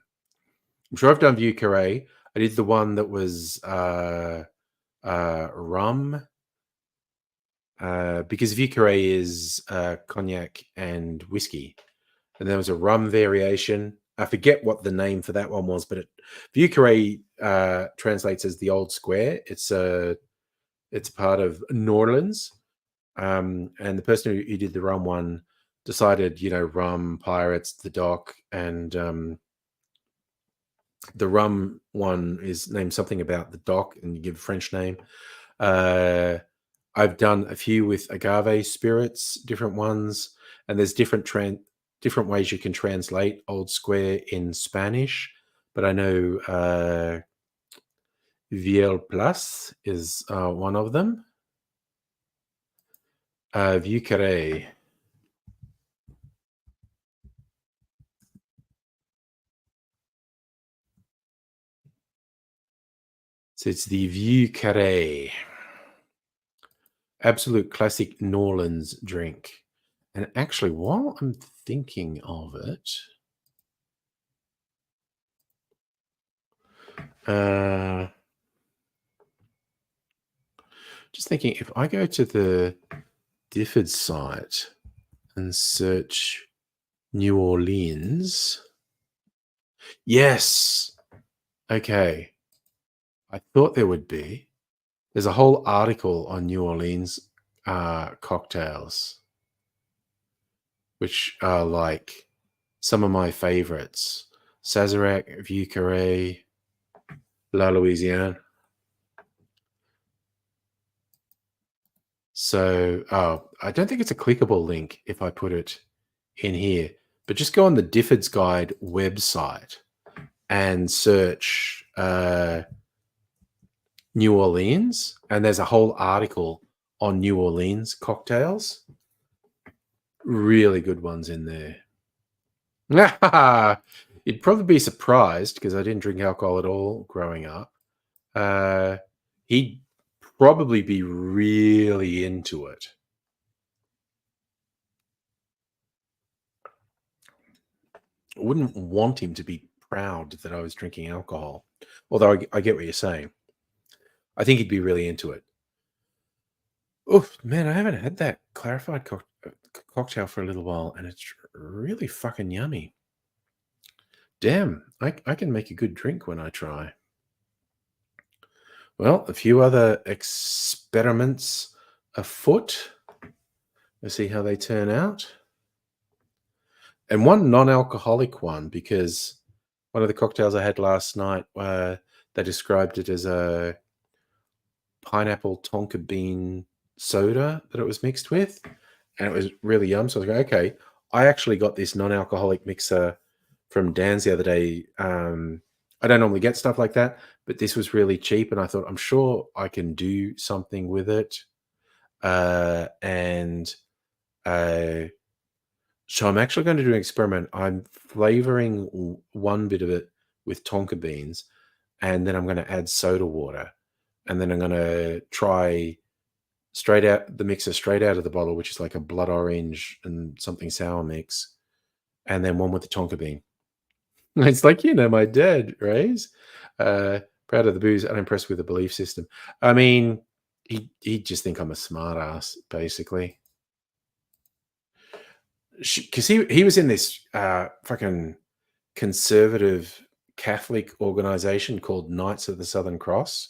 sure I've done Vieux Carré. I did the one that was rum, because Vieux Carré is cognac and whiskey. And there was a rum variation. I forget what the name for that one was, but Vieux Carré translates as the Old Square. It's part of New Orleans, and the person who did the rum one decided, rum, pirates, the dock, and the rum one is named something about the dock, and you give a French name. Uh, I've done a few with agave spirits, different ones, and there's different ways you can translate Old Square in Spanish. But I know Viel Plus is one of them. Vieux Carré. So it's the Vieux Carré. Absolute classic New Orleans drink. And actually, while I'm thinking of it, uh, just thinking if I go to the Difford site and search New Orleans. Yes. Okay. I thought there would be. There's a whole article on New Orleans cocktails, which are like some of my favorites. Sazerac, Vieux Carré, La Louisiane. So, I don't think it's a clickable link if I put it in here, but just go on the Difford's Guide website and search New Orleans, and there's a whole article on New Orleans cocktails. Really good ones in there. You'd probably be surprised because I didn't drink alcohol at all growing up. He'd probably be really into it. I wouldn't want him to be proud that I was drinking alcohol, although I get what you're saying. I think he'd be really into it. Oh man, I haven't had that clarified cocktail for a little while, and it's really fucking yummy. Damn, I can make a good drink when I try. Well, a few other experiments afoot. Let's see how they turn out. And one non-alcoholic one, because one of the cocktails I had last night, they described it as a pineapple tonka bean soda that it was mixed with, and it was really yum. So I was like, okay, I actually got this non-alcoholic mixer from Dan's the other day. I don't normally get stuff like that, but this was really cheap, and I thought I'm sure I can do something with it. And so I'm actually going to do an experiment. I'm flavoring one bit of it with tonka beans, and then I'm going to add soda water, and then I'm going to try straight out the mixer straight out of the bottle, which is like a blood orange and something sour mix, and then one with the tonka bean. It's like, my dad, Rays. Proud of the booze, unimpressed with the belief system. I mean, he'd just think I'm a smart ass, basically. Because he was in this fucking conservative Catholic organization called Knights of the Southern Cross.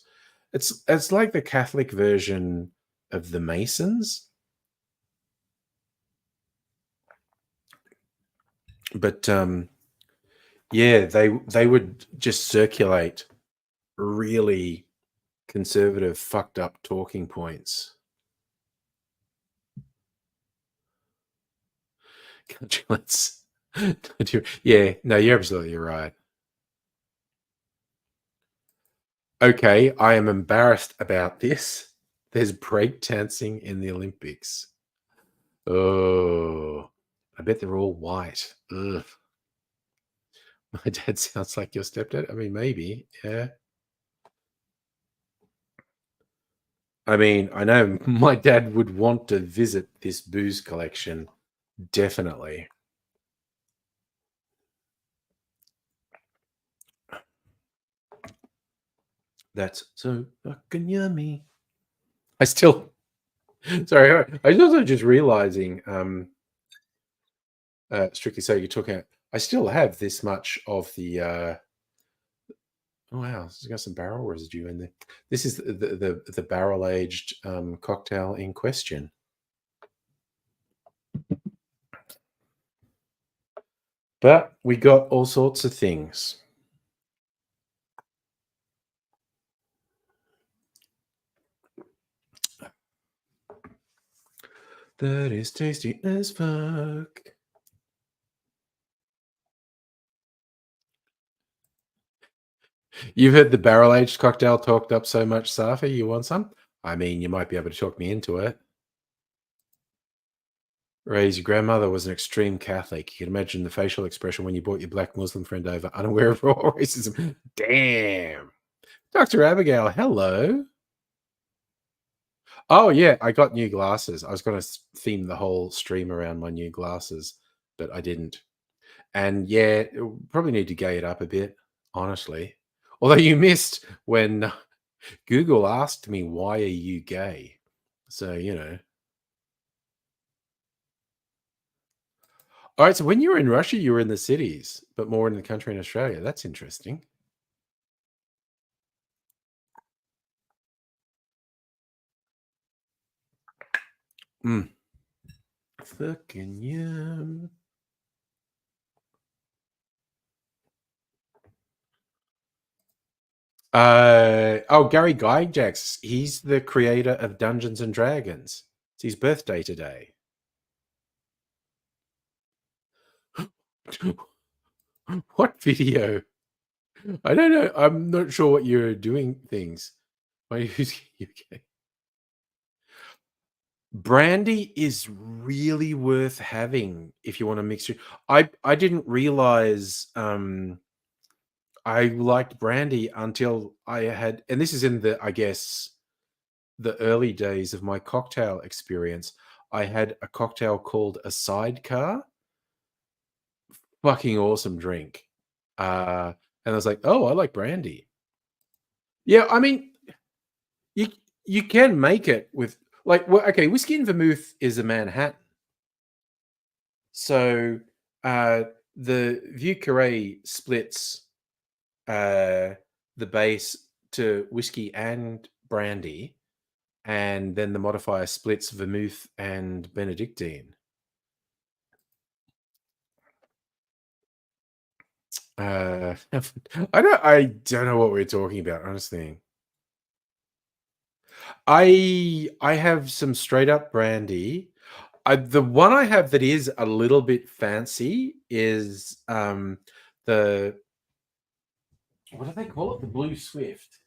It's like the Catholic version of the Masons, but yeah, they would just circulate really conservative, fucked up talking points. Let's, yeah, no, you're absolutely right. Okay, I am embarrassed about this. There's breakdancing in the Olympics. Oh, I bet they're all white. Ugh. My dad sounds like your stepdad. I mean, maybe, yeah. I mean, I know my dad would want to visit this booze collection. Definitely. That's so fucking yummy. I still, sorry, I was also just realizing, strictly so you took out, I still have this much of the, oh wow, it's got some barrel residue in there. This is the barrel aged cocktail in question. But we got all sorts of things. That is tasty as fuck. You've heard the barrel aged cocktail talked up so much, Safi. You want some? I mean, you might be able to talk me into it. Ray's your grandmother was an extreme Catholic. You can imagine the facial expression when you brought your black Muslim friend over, unaware of raw racism. Damn. Dr. Abigail, hello. Oh, yeah, I got new glasses. I was going to theme the whole stream around my new glasses, but I didn't. And yeah, probably need to gay it up a bit, honestly. Although you missed when Google asked me, why are you gay? So, All right. So when you were in Russia, you were in the cities, but more in the country in Australia. That's interesting. Mm. Fucking yum. Gary Gygax. He's the creator of Dungeons and Dragons. It's his birthday today. What video? I don't know. I'm not sure what you're doing things. Who's UK? Brandy is really worth having if you want to mix it. I didn't realize I liked brandy until I had, and this is in the, I guess, the early days of my cocktail experience. I had a cocktail called a sidecar. Fucking awesome drink. And I was like, oh, I like brandy. Yeah, I mean, you you can make it with, like, well, okay, whiskey and vermouth is a Manhattan. So the Vieux Carré splits uh, the base to whiskey and brandy, and then the modifier splits vermouth and Benedictine. I don't know what we're talking about, honestly. I have some straight up brandy. The one I have that is a little bit fancy is the, what do they call it? The Blue Swift.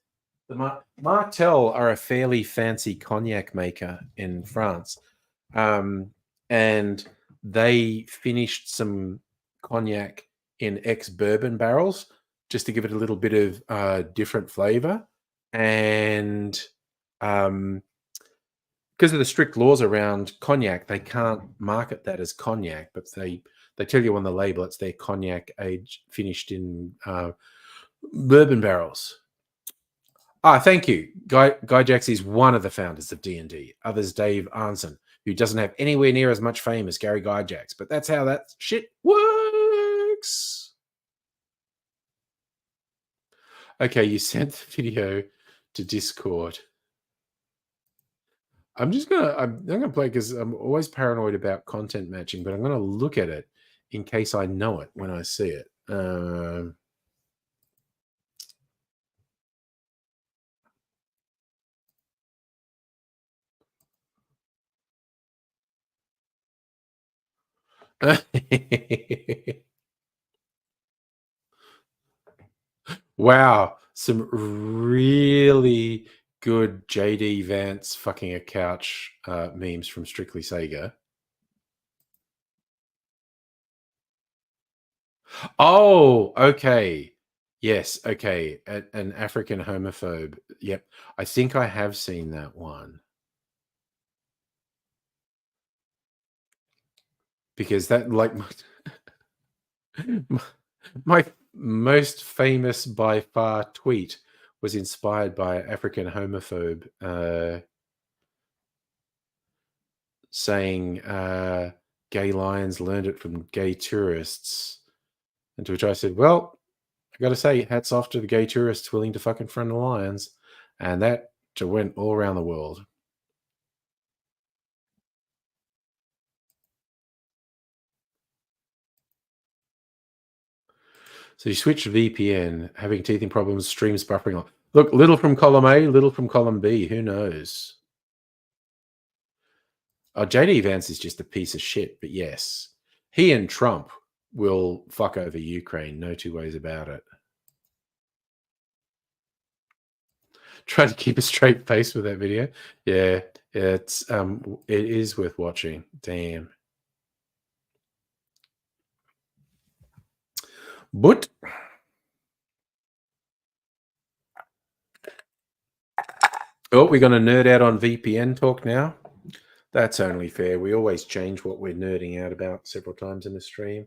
The Martel are a fairly fancy cognac maker in France, and they finished some cognac in ex-bourbon barrels just to give it a little bit of different flavor. And because of the strict laws around cognac, they can't market that as cognac, but they tell you on the label it's their cognac aged finished in bourbon barrels. Ah, thank you. Guy Gygax is one of the founders of D&D. Others, Dave Arnson, who doesn't have anywhere near as much fame as Gary Gygax, but that's how that shit works. Okay, you sent the video to Discord. I'm gonna play because I'm always paranoid about content matching, but I'm gonna look at it in case I know it when I see it. Wow, some really good JD Vance fucking a couch memes from Strictly Sega. Oh, okay. Yes, okay. An African homophobe. Yep. I think I have seen that one. Because that, like, my most famous by far tweet was inspired by African homophobe saying gay lions learned it from gay tourists. And to which I said, well, I got to say, hats off to the gay tourists willing to fuck in front of the lions. And that went all around the world. So you switch to VPN, having teething problems, streams buffering. Look, little from column A, little from column B. Who knows? JD Vance is just a piece of shit, but yes, he and Trump will fuck over Ukraine. No two ways about it. Try to keep a straight face with that video. Yeah, it is worth watching. Damn. But we're going to nerd out on VPN talk now. That's only fair. We always change what we're nerding out about several times in the stream.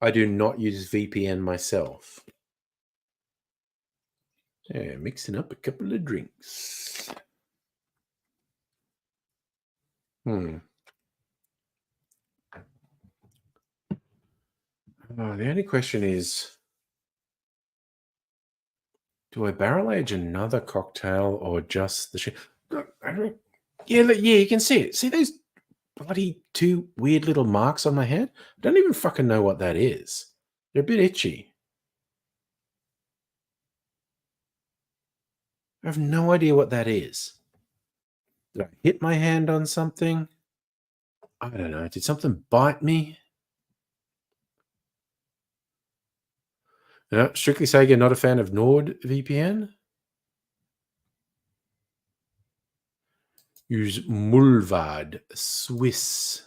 I do not use VPN myself. Yeah, mixing up a couple of drinks. The only question is, do I barrel age another cocktail or just the shit? Yeah, you can see it. See those bloody two weird little marks on my head? I don't even fucking know what that is. They're a bit itchy. I have no idea what that is. Did I hit my hand on something? I don't know. Did something bite me? No, strictly Sega, not a fan of NordVPN. Use Mulvad Swiss.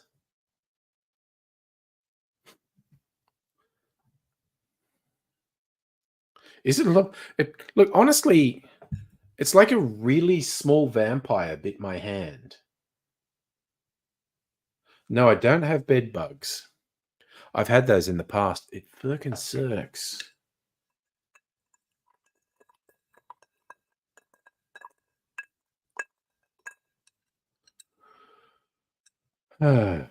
Is it look? Look, honestly, it's like a really small vampire bit my hand. No, I don't have bed bugs. I've had those in the past. It fucking sucks. It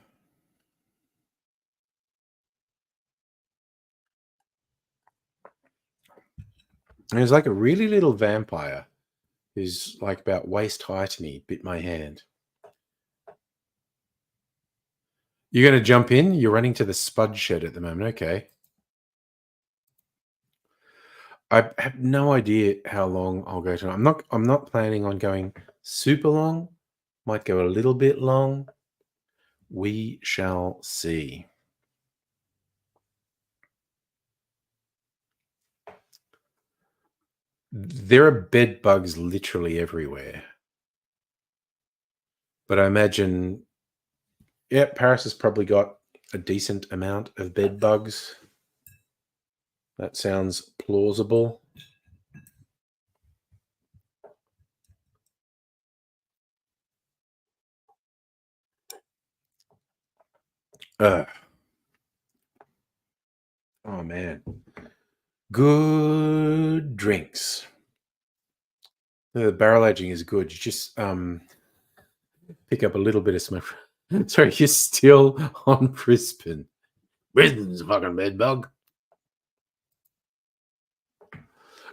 was like a really little vampire who's like about waist high to me, bit my hand. You're going to jump in? You're running to the spud shed at the moment. Okay. I have no idea how long I'll go to. I'm not planning on going super long. Might go a little bit long. We shall see. There are bed bugs literally everywhere. But I imagine, yeah, Paris has probably got a decent amount of bed bugs. That sounds plausible. Uh, oh man, good drinks. The barrel aging is good. You just pick up a little bit of smoke. Sorry, you're still on Brisbane. Brisbane's a fucking bed bug.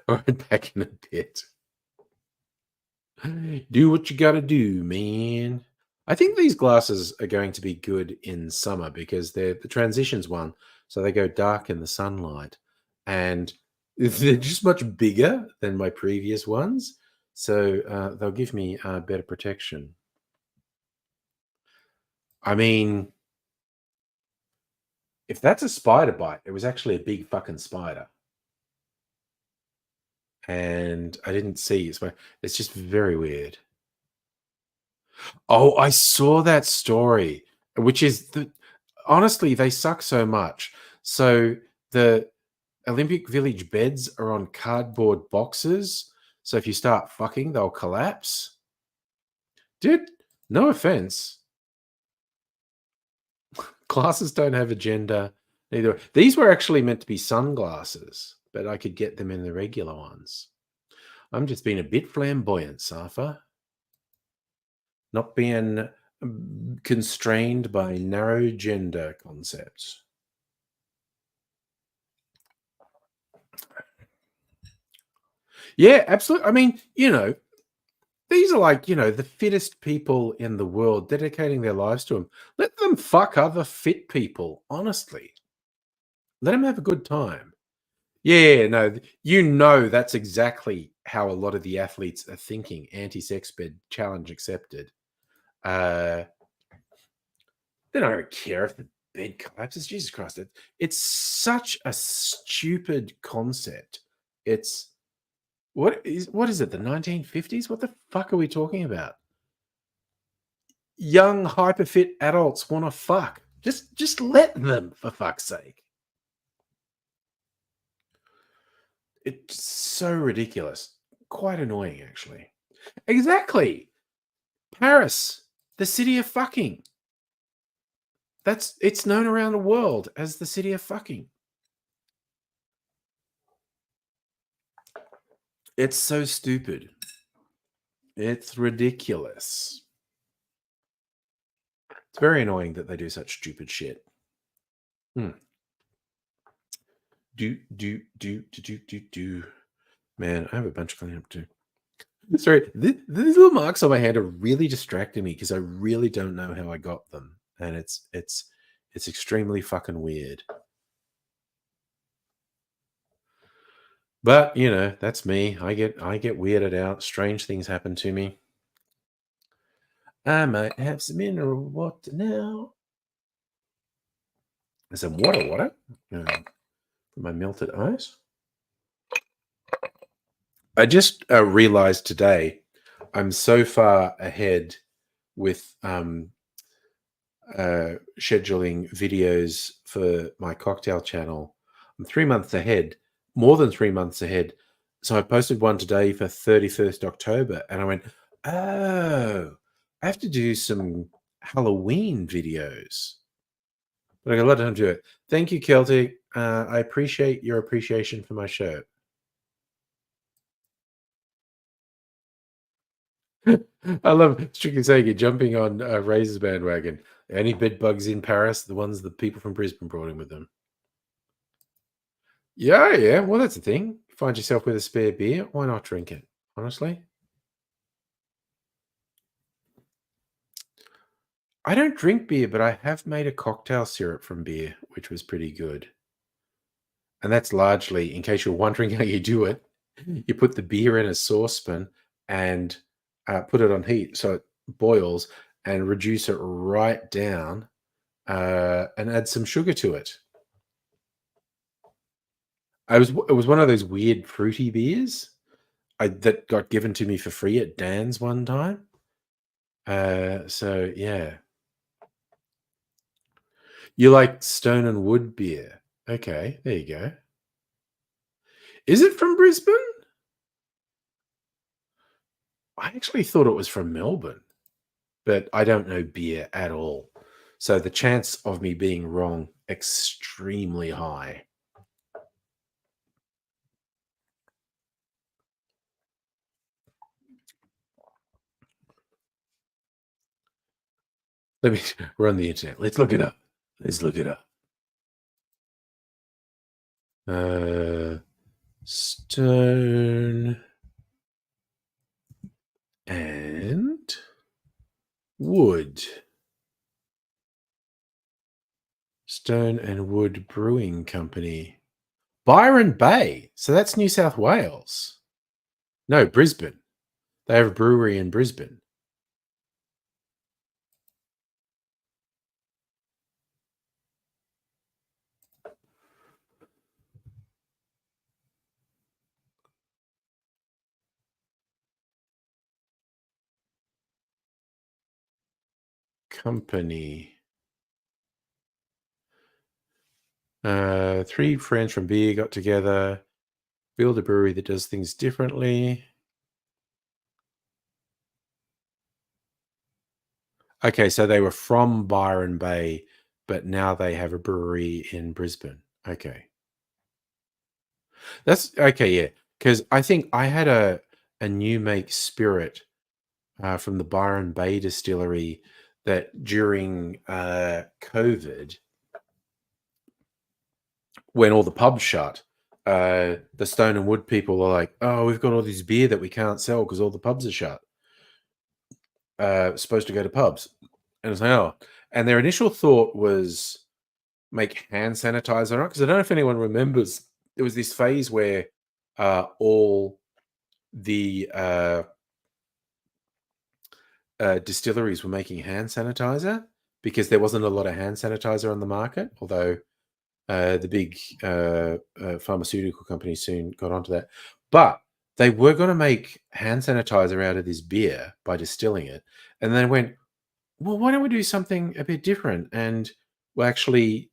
All right, back in a bit. Do what you gotta do, man. I think these glasses are going to be good in summer because they're the transitions one, so they go dark in the sunlight, and they're just much bigger than my previous ones, so they'll give me better protection. I mean, if that's a spider bite, it was actually a big fucking spider, and I didn't see it. So it's just very weird. Oh, I saw that story, which is honestly, they suck so much. So the Olympic Village beds are on cardboard boxes. So if you start fucking, they'll collapse. Dude, no offense. Glasses don't have a gender. Neither. These were actually meant to be sunglasses, but I could get them in the regular ones. I'm just being a bit flamboyant, Safa. Not being constrained by narrow gender concepts. Yeah, absolutely. I mean, these are like, the fittest people in the world dedicating their lives to them. Let them fuck other fit people, honestly. Let them have a good time. Yeah, no, that's exactly how a lot of the athletes are thinking. Anti-sex bed challenge accepted. Uh, they don't care if the bed collapses. Jesus Christ, it's such a stupid concept. It's what is it? The 1950s? What the fuck are we talking about? Young hyperfit adults want to fuck. Just let them, for fuck's sake. It's so ridiculous. Quite annoying, actually. Exactly. Paris, the city of fucking. It's known around the world as the city of fucking. It's so stupid. It's ridiculous. It's very annoying that they do such stupid shit. Hmm. Do. Man, I have a bunch of cleaning up too. Sorry, these little marks on my hand are really distracting me because I really don't know how I got them, and it's extremely fucking weird. But that's me. I get weirded out. Strange things happen to me. I might have some mineral water now. Some water. For my melted ice. I just realized today I'm so far ahead with scheduling videos for my cocktail channel. I'm 3 months ahead, more than 3 months ahead. So I posted one today for 31st October, and I went, oh, I have to do some Halloween videos. But I got a lot of time to do it. Thank you, Celtic. I appreciate your appreciation for my show. I love Strictly saying you're jumping on Razor's bandwagon. Any bed bugs in Paris? The ones the people from Brisbane brought in with them. Yeah. Well, that's the thing. Find yourself with a spare beer. Why not drink it? Honestly, I don't drink beer, but I have made a cocktail syrup from beer, which was pretty good. And that's largely, in case you're wondering how you do it, you put the beer in a saucepan and put it on heat so it boils and reduce it right down and add some sugar to it. It was one of those weird fruity beers. that got given to me for free at Dan's one time. So yeah. You like Stone and Wood beer. Okay, there you go. Is it from Brisbane? I actually thought it was from Melbourne, but I don't know beer at all. So the chance of me being wrong extremely high. Let me We're on the internet. Let's look it up. Let's look it up. Stone and Wood. Stone and Wood Brewing Company. Byron Bay. So that's New South Wales. No, Brisbane. They have a brewery in Brisbane. Company. Three friends from beer got together, build a brewery that does things differently. Okay, so they were from Byron Bay, but now they have a brewery in Brisbane. Okay. That's okay, yeah. Because I think I had a new make spirit from the Byron Bay distillery that during COVID, when all the pubs shut, the Stone and Wood people are like, "Oh, we've got all this beer that we can't sell because all the pubs are shut. Supposed to go to pubs." And it's like, "Oh," and their initial thought was make hand sanitizer on it, because I don't know if anyone remembers, there was this phase where all the distilleries were making hand sanitizer because there wasn't a lot of hand sanitizer on the market, although the big pharmaceutical companies soon got onto that. But they were going to make hand sanitizer out of this beer by distilling it. And then went, well, why don't we do something a bit different and we'll actually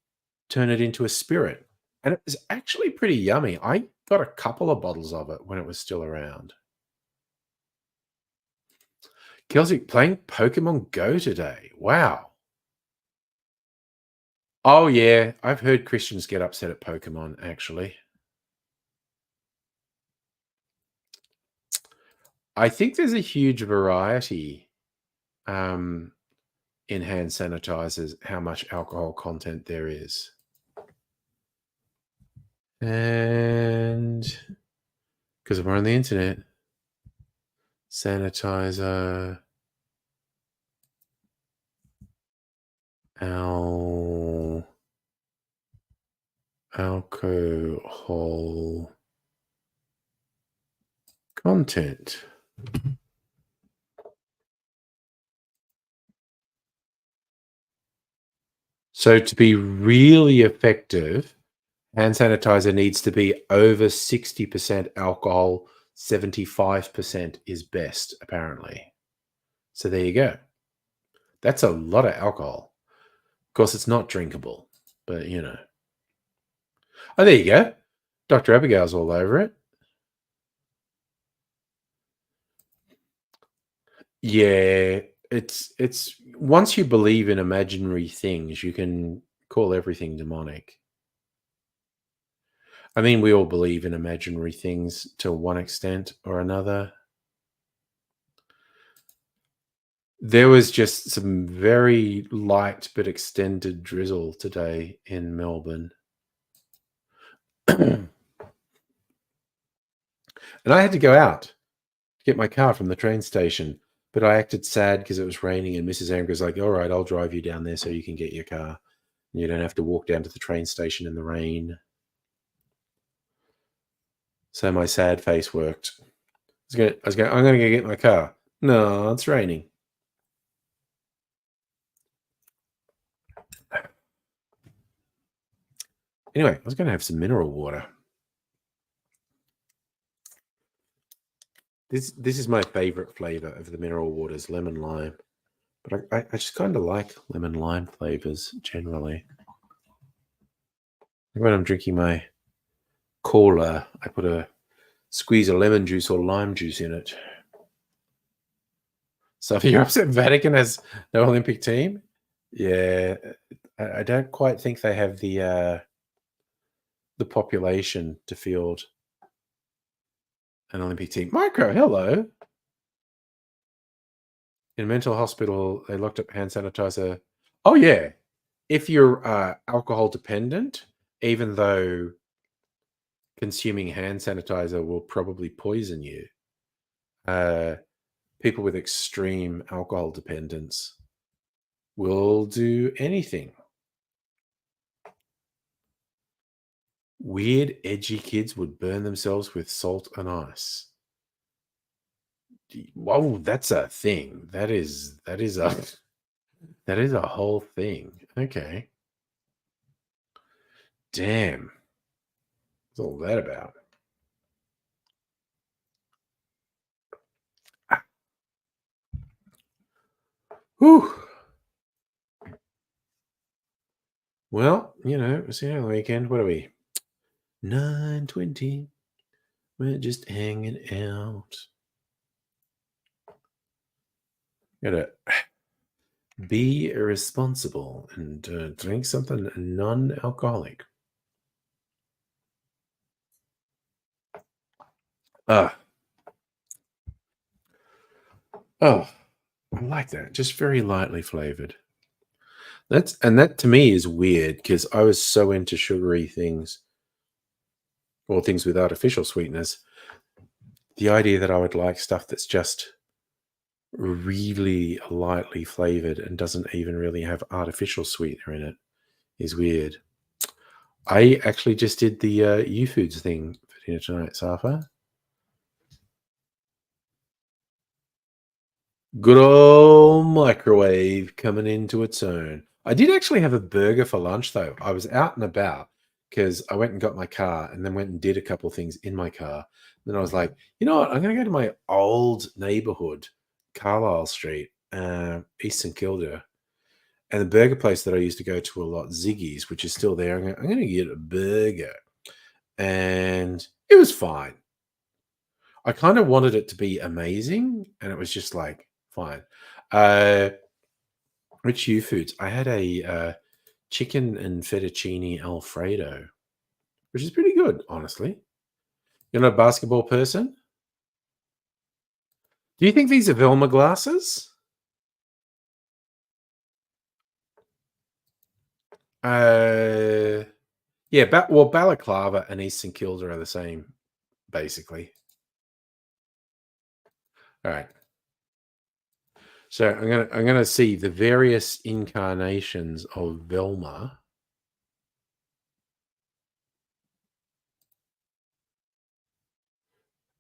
turn it into a spirit? And it was actually pretty yummy. I got a couple of bottles of it when it was still around. Kelsey playing Pokemon Go today. Wow. Oh, yeah. I've heard Christians get upset at Pokemon, actually. I think there's a huge variety um, in hand sanitizers, how much alcohol content there is. And because we're on the internet, sanitizer, alcohol content. So to be really effective, hand sanitizer needs to be over 60% alcohol, 75% is best, apparently. So there you go. That's a lot of alcohol. Of course, it's not drinkable, but you know. Oh, there you go. Dr. Abigail's all over it. Yeah, it's once you believe in imaginary things, you can call everything demonic. I mean, we all believe in imaginary things to one extent or another. There was just some very light but extended drizzle today in Melbourne. And I had to go out to get my car from the train station, but I acted sad because it was raining, and Mrs. Anger was like, "All right, I'll drive you down there so you can get your car. You don't have to walk down to the train station in the rain." So my sad face worked. I'm gonna go get my car. No, it's raining. Anyway, I was gonna have some mineral water. This is my favorite flavor of the mineral waters, lemon lime. But I just kind of like lemon lime flavors generally. When I'm drinking my cola, I put a squeeze of lemon juice or lime juice in it. So if you're upset Vatican has no Olympic team, yeah, I don't quite think they have the population to field an Olympic team. Micro, hello. In a mental hospital, they locked up hand sanitizer. Oh yeah, if you're alcohol dependent, even though consuming hand sanitizer will probably poison you, uh, people with extreme alcohol dependence will do anything. Weird, edgy kids would burn themselves with salt and ice. Whoa, that's a thing. That is a that is a whole thing. Okay. Damn. What's all that about? Ah, whew. Well, it's the weekend. What are we? 9:20. We're just hanging out. Gotta be irresponsible and drink something non-alcoholic. Ah, oh, I like that. Just very lightly flavored. That to me is weird because I was so into sugary things or things with artificial sweeteners. The idea that I would like stuff that's just really lightly flavored and doesn't even really have artificial sweetener in it is weird. I actually just did the U-Foods thing for dinner tonight, Safa. Good old microwave coming into its own. I did actually have a burger for lunch, though. I was out and about because I went and got my car and then went and did a couple things in my car. Then I was like, you know what? I'm going to go to my old neighborhood, Carlisle Street, East St Kilda, and the burger place that I used to go to a lot, Ziggy's, which is still there. I'm going to get a burger. And it was fine. I kind of wanted it to be amazing, and it was just like fine. Uh, Rich U Foods. I had a chicken and fettuccine Alfredo, which is pretty good, honestly. You're not a basketball person? Do you think these are Velma glasses? Uh, yeah. Well, Balaclava and East St Kilda are the same, basically. All right. So I'm gonna see the various incarnations of Velma.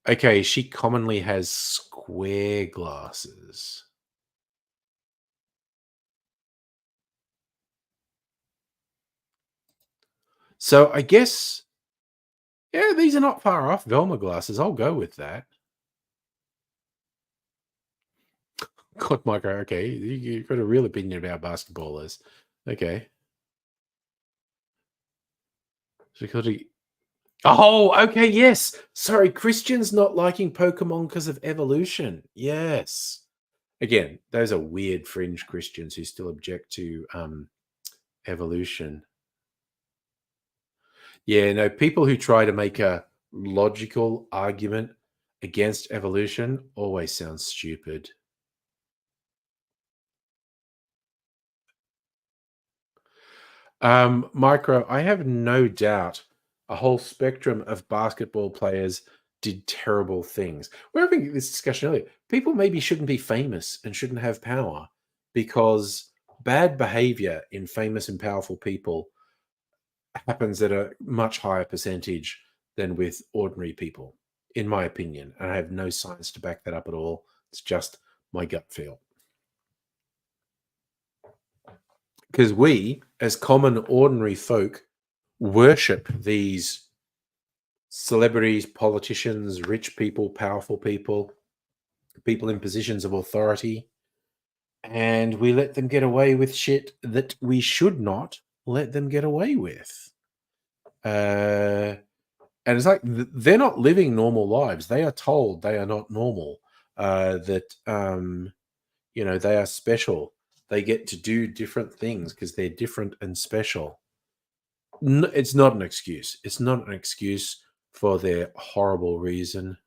Okay, she commonly has square glasses. So I guess, yeah, these are not far off Velma glasses. I'll go with that. God, Micro, okay, you've got a real opinion about basketballers. Okay. Security. Oh, okay, yes. Sorry, Christians not liking Pokemon because of evolution. Yes. Again, those are weird fringe Christians who still object to evolution. Yeah, no, people who try to make a logical argument against evolution always sound stupid. Micro, I have no doubt a whole spectrum of basketball players did terrible things. We're having this discussion earlier. People maybe shouldn't be famous and shouldn't have power because bad behavior in famous and powerful people happens at a much higher percentage than with ordinary people, in my opinion. And I have no science to back that up at all. It's just my gut feel. Because we, as common, ordinary folk, worship these celebrities, politicians, rich people, powerful people. people in positions of authority, and we let them get away with shit that we should not let them get away with. And it's like they're not living normal lives. They are told they are not normal. That they are special. They get to do different things because they're different and special. It's not an excuse. It's not an excuse for their horrible reason.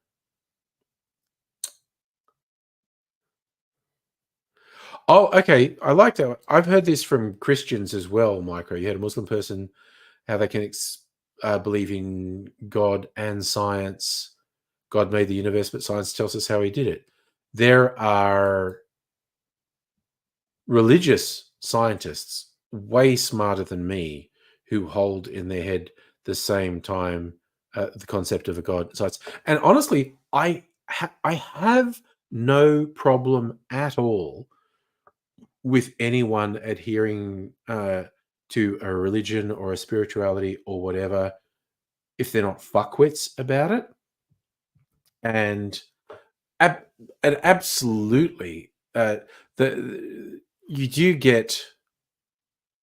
Oh, okay. I like that. I've heard this from Christians as well, Micro. You had a Muslim person, how they can believe in God and science. God made the universe, but science tells us how he did it. There are religious scientists way smarter than me who hold in their head the same time the concept of a God. Science. And honestly, I have no problem at all with anyone adhering to a religion or a spirituality or whatever if they're not fuckwits about it. And absolutely, you do get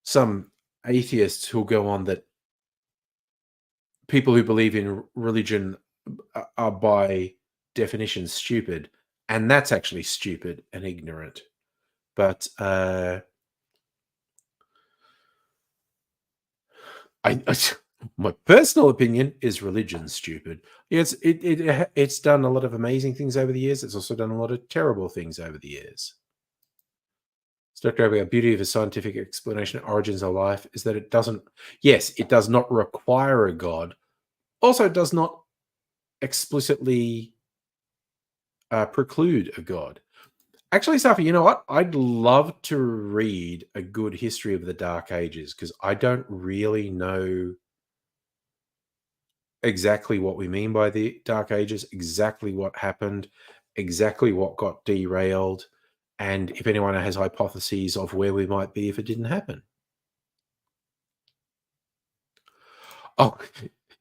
some atheists who'll go on that people who believe in religion are by definition stupid, and that's actually stupid and ignorant. But my personal opinion is religion's stupid. It's done a lot of amazing things over the years. It's also done a lot of terrible things over the years. Dr. Abigail, the beauty of a scientific explanation of origins of life is that it does not require a God. Also, it does not explicitly preclude a God. Actually, Safi, you know what? I'd love to read a good history of the Dark Ages because I don't really know exactly what we mean by the Dark Ages, exactly what happened, exactly what got derailed, and if anyone has hypotheses of where we might be if it didn't happen. Oh,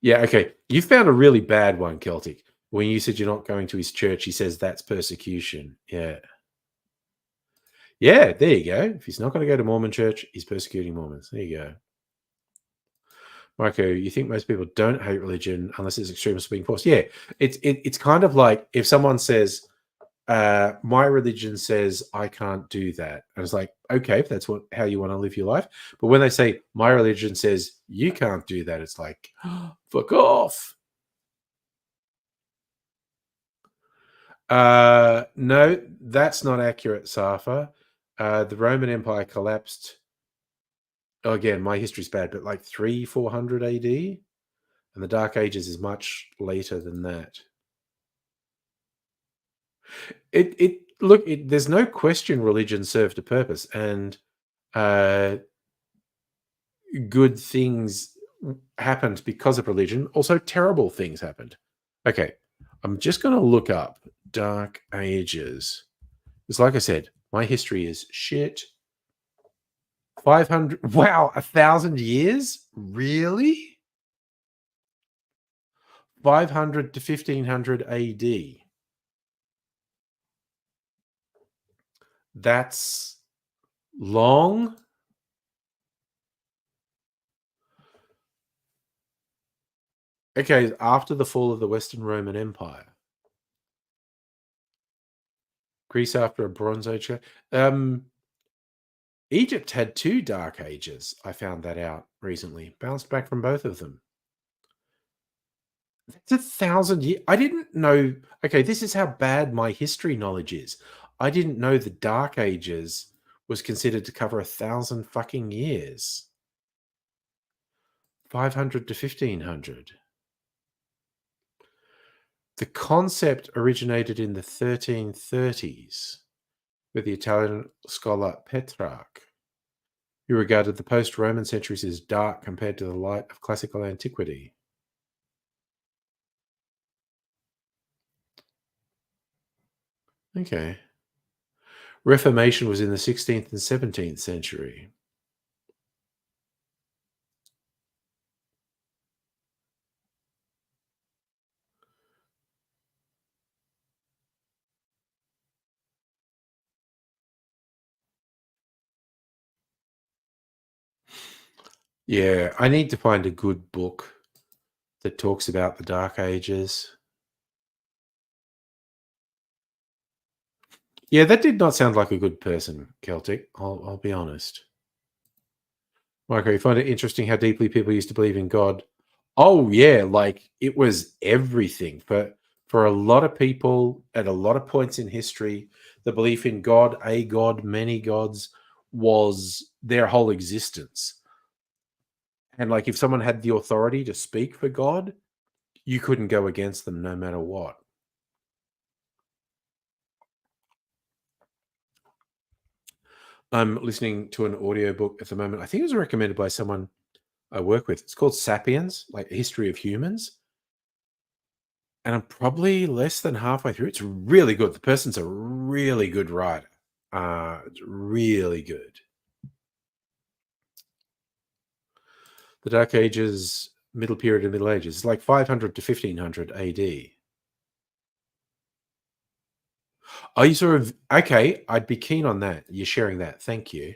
yeah, okay. You found a really bad one, Celtic. When you said you're not going to his church, he says that's persecution. Yeah. Yeah, there you go. If he's not going to go to Mormon church, he's persecuting Mormons. There you go. Marco, you think most people don't hate religion unless it's extremists being forced? Yeah, it's kind of like if someone says, my religion says I can't do that. And it's like, okay, if that's how you want to live your life. But when they say my religion says you can't do that, it's like, fuck off. No, that's not accurate, Safa. The Roman Empire collapsed. Oh, again, my history's bad, but like 400 AD, and the Dark Ages is much later than that. There's no question religion served a purpose, and good things happened because of religion. Also, terrible things happened. Okay, I'm just going to look up Dark Ages. Because, like I said, my history is shit. 500. Wow, 1,000 years? Really? 500 to 1500 AD. That's long. Okay, after the fall of the Western Roman Empire. Greece after a Bronze Age. Egypt had 2 Dark Ages. I found that out recently. Bounced back from both of them. That's 1,000 years. I didn't know. Okay, this is how bad my history knowledge is. I didn't know the Dark Ages was considered to cover 1,000 fucking years. 500 to 1500. The concept originated in the 1330s with the Italian scholar Petrarch, who regarded the post-Roman centuries as dark compared to the light of classical antiquity. Okay. Reformation was in the 16th and 17th century. Yeah, I need to find a good book that talks about the Dark Ages. Yeah, that did not sound like a good person, Celtic. I'll be honest. Michael, you find it interesting how deeply people used to believe in God. Oh yeah, like it was everything for a lot of people at a lot of points in history. The belief in God, a God, many gods, was their whole existence. And like if someone had the authority to speak for God, you couldn't go against them no matter what. I'm listening to an audiobook at the moment. I think it was recommended by someone I work with. It's called Sapiens, like a history of humans. And I'm probably less than halfway through. It's really good. The person's a really good writer. It's really good. The Dark Ages, Middle Period and Middle Ages. It's like 500 to 1500 AD. Are you sort of okay? I'd be keen on that. You're sharing that. Thank you.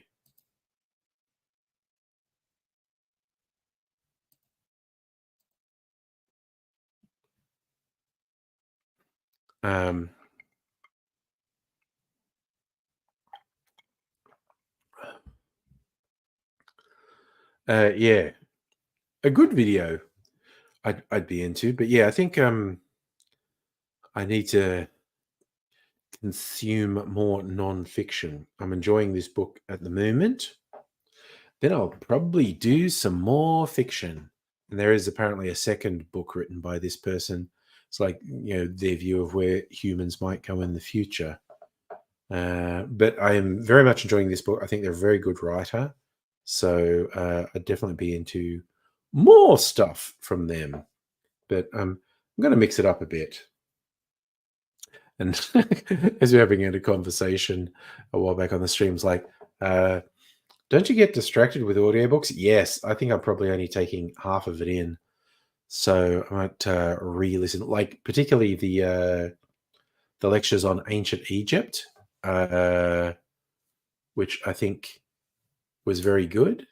Um, yeah, a good video. I'd be into, but yeah, I think I need to consume more non-fiction. I'm enjoying this book at the moment. Then I'll probably do some more fiction. And there is apparently a second book written by this person. It's like, their view of where humans might go in the future. But I am very much enjoying this book. I think they're a very good writer. So I'd definitely be into more stuff from them. But I'm going to mix it up a bit. And as we're having a conversation a while back on the streams, like, don't you get distracted with audiobooks? Yes, I think I'm probably only taking half of it in. So I might re-listen, like particularly the lectures on ancient Egypt, uh, which I think was very good.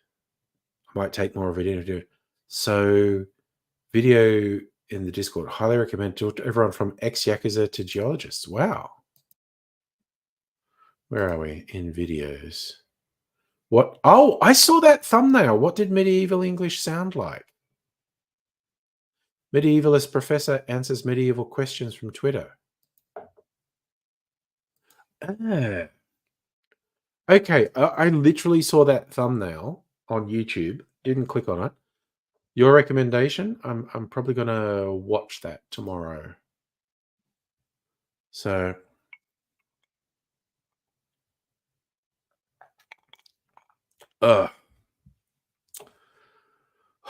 I might take more of it in. So video in the Discord, highly recommend to everyone from ex-Yakuza to geologists. Wow. Where are we in videos? What? Oh, I saw that thumbnail. What did medieval English sound like? Medievalist professor answers medieval questions from Twitter. Ah, okay. I literally saw that thumbnail on YouTube. Didn't click on it. Your recommendation? I'm probably gonna watch that tomorrow. So, uh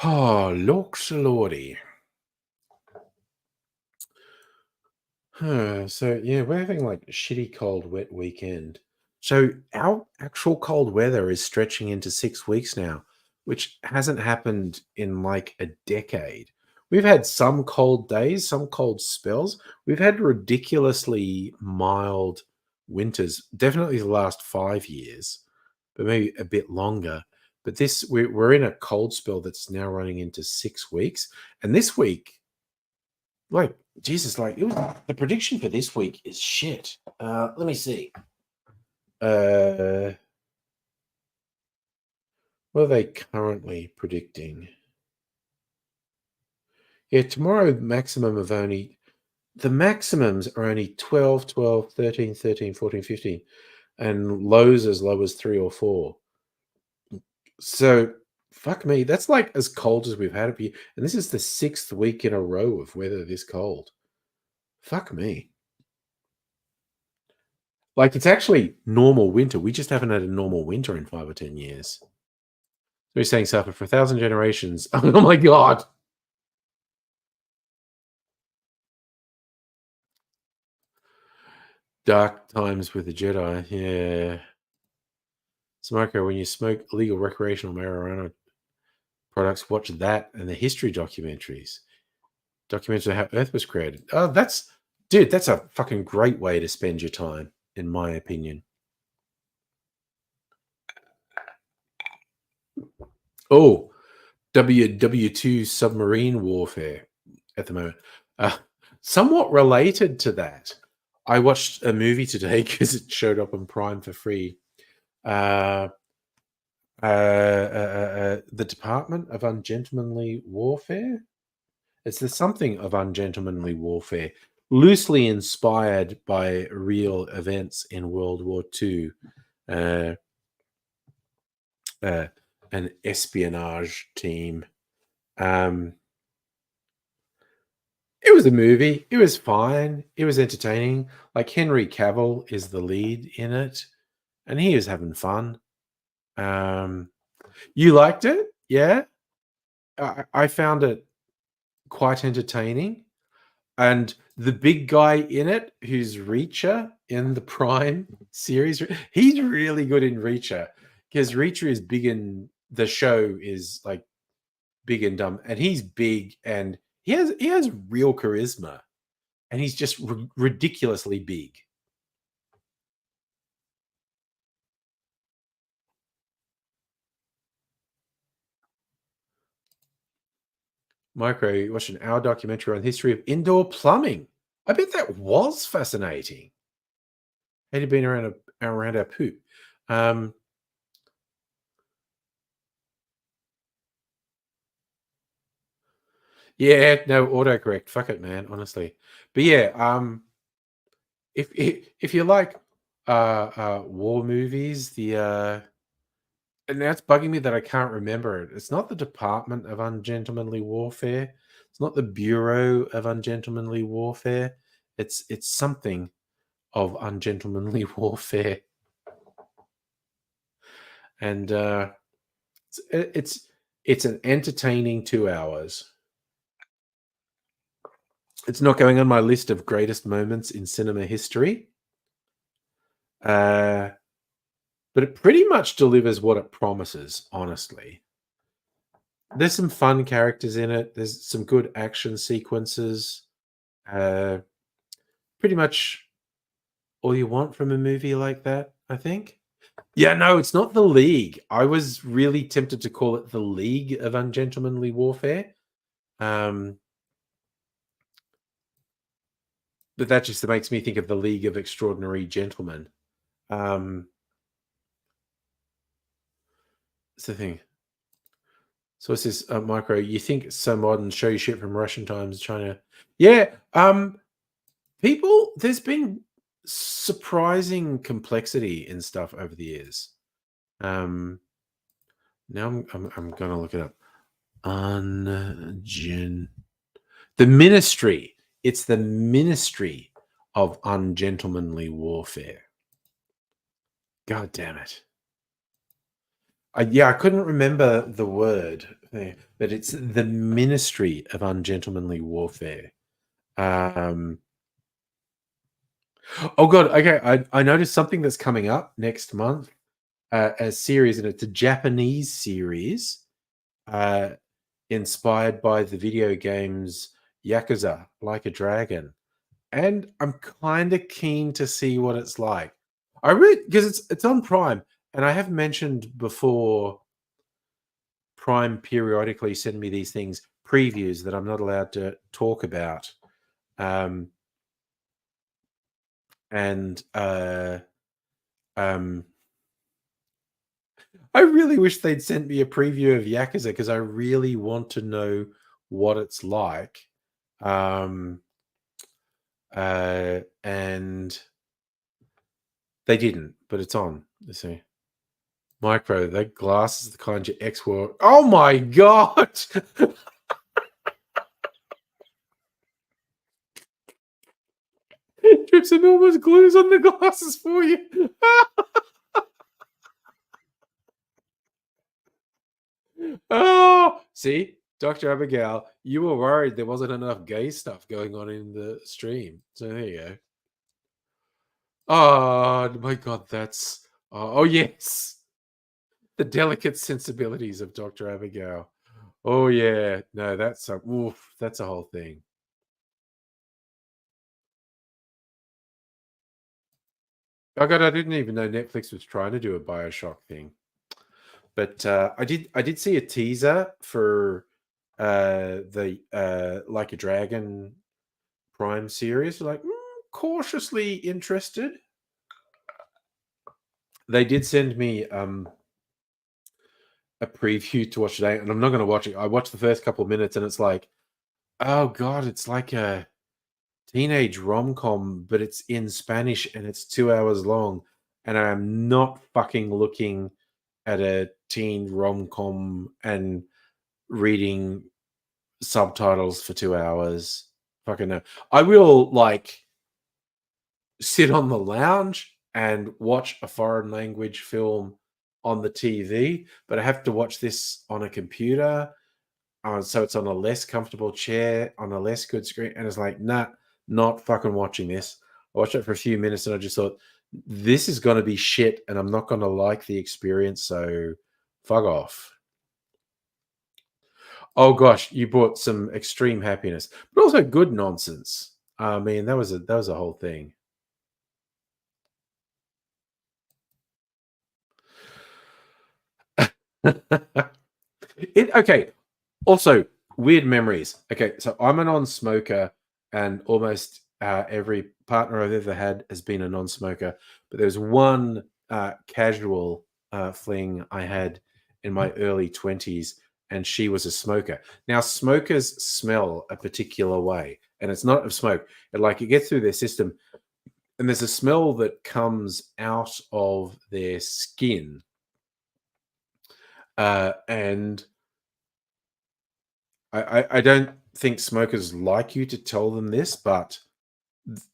oh, looks lordy. So yeah, we're having like a shitty cold, wet weekend. So our actual cold weather is stretching into 6 weeks now, which hasn't happened in like a decade. We've had some cold days, some cold spells. We've had ridiculously mild winters, definitely the last 5 years, but maybe a bit longer. But we're in a cold spell that's now running into 6 weeks. And this week, like, Jesus, like the prediction for this week is shit. Let me see. Uh, what are they currently predicting? Yeah, tomorrow the maximums are only 12, 12, 13, 13, 14, 15, and lows as low as 3 or 4. So fuck me, that's like as cold as we've had it be. And this is the 6th week in a row of weather this cold. Fuck me. Like it's actually normal winter. We just haven't had a normal winter in 5 or 10 years. So he's saying suffer for 1,000 generations. Oh my god. Dark times with the Jedi. Yeah. Smoker, when you smoke illegal recreational marijuana products, watch that and the history documentaries. Documentaries on how Earth was created. Oh, that's a fucking great way to spend your time, in my opinion. Oh, WW2 submarine warfare at the moment. Uh, Somewhat related to that, I watched a movie today because it showed up on Prime for free. Uh, the Department of Ungentlemanly Warfare. It's the something of ungentlemanly warfare, loosely inspired by real events in World War II. Uh, uh, an espionage team. Um, it was a movie. It was fine. It was entertaining. Like Henry Cavill is the lead in it, and he is having fun. Um, you liked it, yeah? I found it quite entertaining. And the big guy in it, who's Reacher in the Prime series, he's really good in Reacher because Reacher is big in the show is like big and dumb, and he's big and he has real charisma, and he's just ridiculously big. Micro, you watched an hour documentary on the history of indoor plumbing. I bet that was fascinating. Had you been around our poop? Um, yeah, no autocorrect. Fuck it, man. Honestly, but yeah, if you like war movies, and now it's bugging me that I can't remember it. It's not the Department of Ungentlemanly Warfare. It's not the Bureau of Ungentlemanly Warfare. It's something of ungentlemanly warfare, and it's an entertaining 2 hours. It's not going on my list of greatest moments in cinema history, uh, but it pretty much delivers what it promises. Honestly, there's some fun characters in it. There's some good action sequences. Uh, Pretty much all you want from a movie like that, I think. Yeah, no, it's not The League. I was really tempted to call it The League of Ungentlemanly Warfare. Um, but that just makes me think of The League of Extraordinary Gentlemen. Um, it's the thing. So what's this, Micro? You think it's so modern, show you shit from Russian times, China. Yeah, there's been surprising complexity in stuff over the years. Um, Now I'm gonna look it up. Ungen the ministry. It's the Ministry of Ungentlemanly Warfare. God damn it. Yeah, I couldn't remember the word, but it's the Ministry of Ungentlemanly Warfare. Um, oh god, okay. I noticed something that's coming up next month, a series, and it's a Japanese series. Uh, Inspired by the video games Yakuza Like a Dragon. And I'm kind of keen to see what it's like. I really because it's on Prime, and I have mentioned before Prime periodically send me these things, previews that I'm not allowed to talk about. Um, and um I really wish they'd sent me a preview of Yakuza because I really want to know what it's like. Um and they didn't, but it's on. Let's see. Micro, that glass is the kind your ex wore. Oh my god! Drips and almost glues on the glasses for you. Oh, see, Dr. Abigail, you were worried there wasn't enough gay stuff going on in the stream. So there you go. Oh my god, that's oh yes. The delicate sensibilities of Dr. Abigail. Oh yeah. No, that's a whole thing. Oh god, I didn't even know Netflix was trying to do a Bioshock thing. But I did see a teaser for the Like a Dragon Prime series. Like, cautiously interested. They did send me a preview to watch today, and I'm not going to watch it. I watched the first couple of minutes, and it's like, oh god, it's like a teenage rom-com, but it's in Spanish and it's 2 hours long, and I'm not fucking looking at a teen rom-com and reading subtitles for 2 hours. Fucking no. I will like sit on the lounge and watch a foreign language film on the TV, but I have to watch this on a computer. So it's on a less comfortable chair on a less good screen. And it's like, nah, not fucking watching this. I watched it for a few minutes and I just thought, this is going to be shit and I'm not going to like the experience. So fuck off. Oh gosh, you brought some extreme happiness, but also good nonsense. I mean, that was a whole thing. Okay. Also, weird memories. Okay, so I'm a non-smoker, and almost every partner I've ever had has been a non-smoker. But there's one casual fling I had in my early 20s, and she was a smoker. Now, smokers smell a particular way, and it's not of smoke. It gets through their system, and there's a smell that comes out of their skin, and I don't think smokers like you to tell them this, but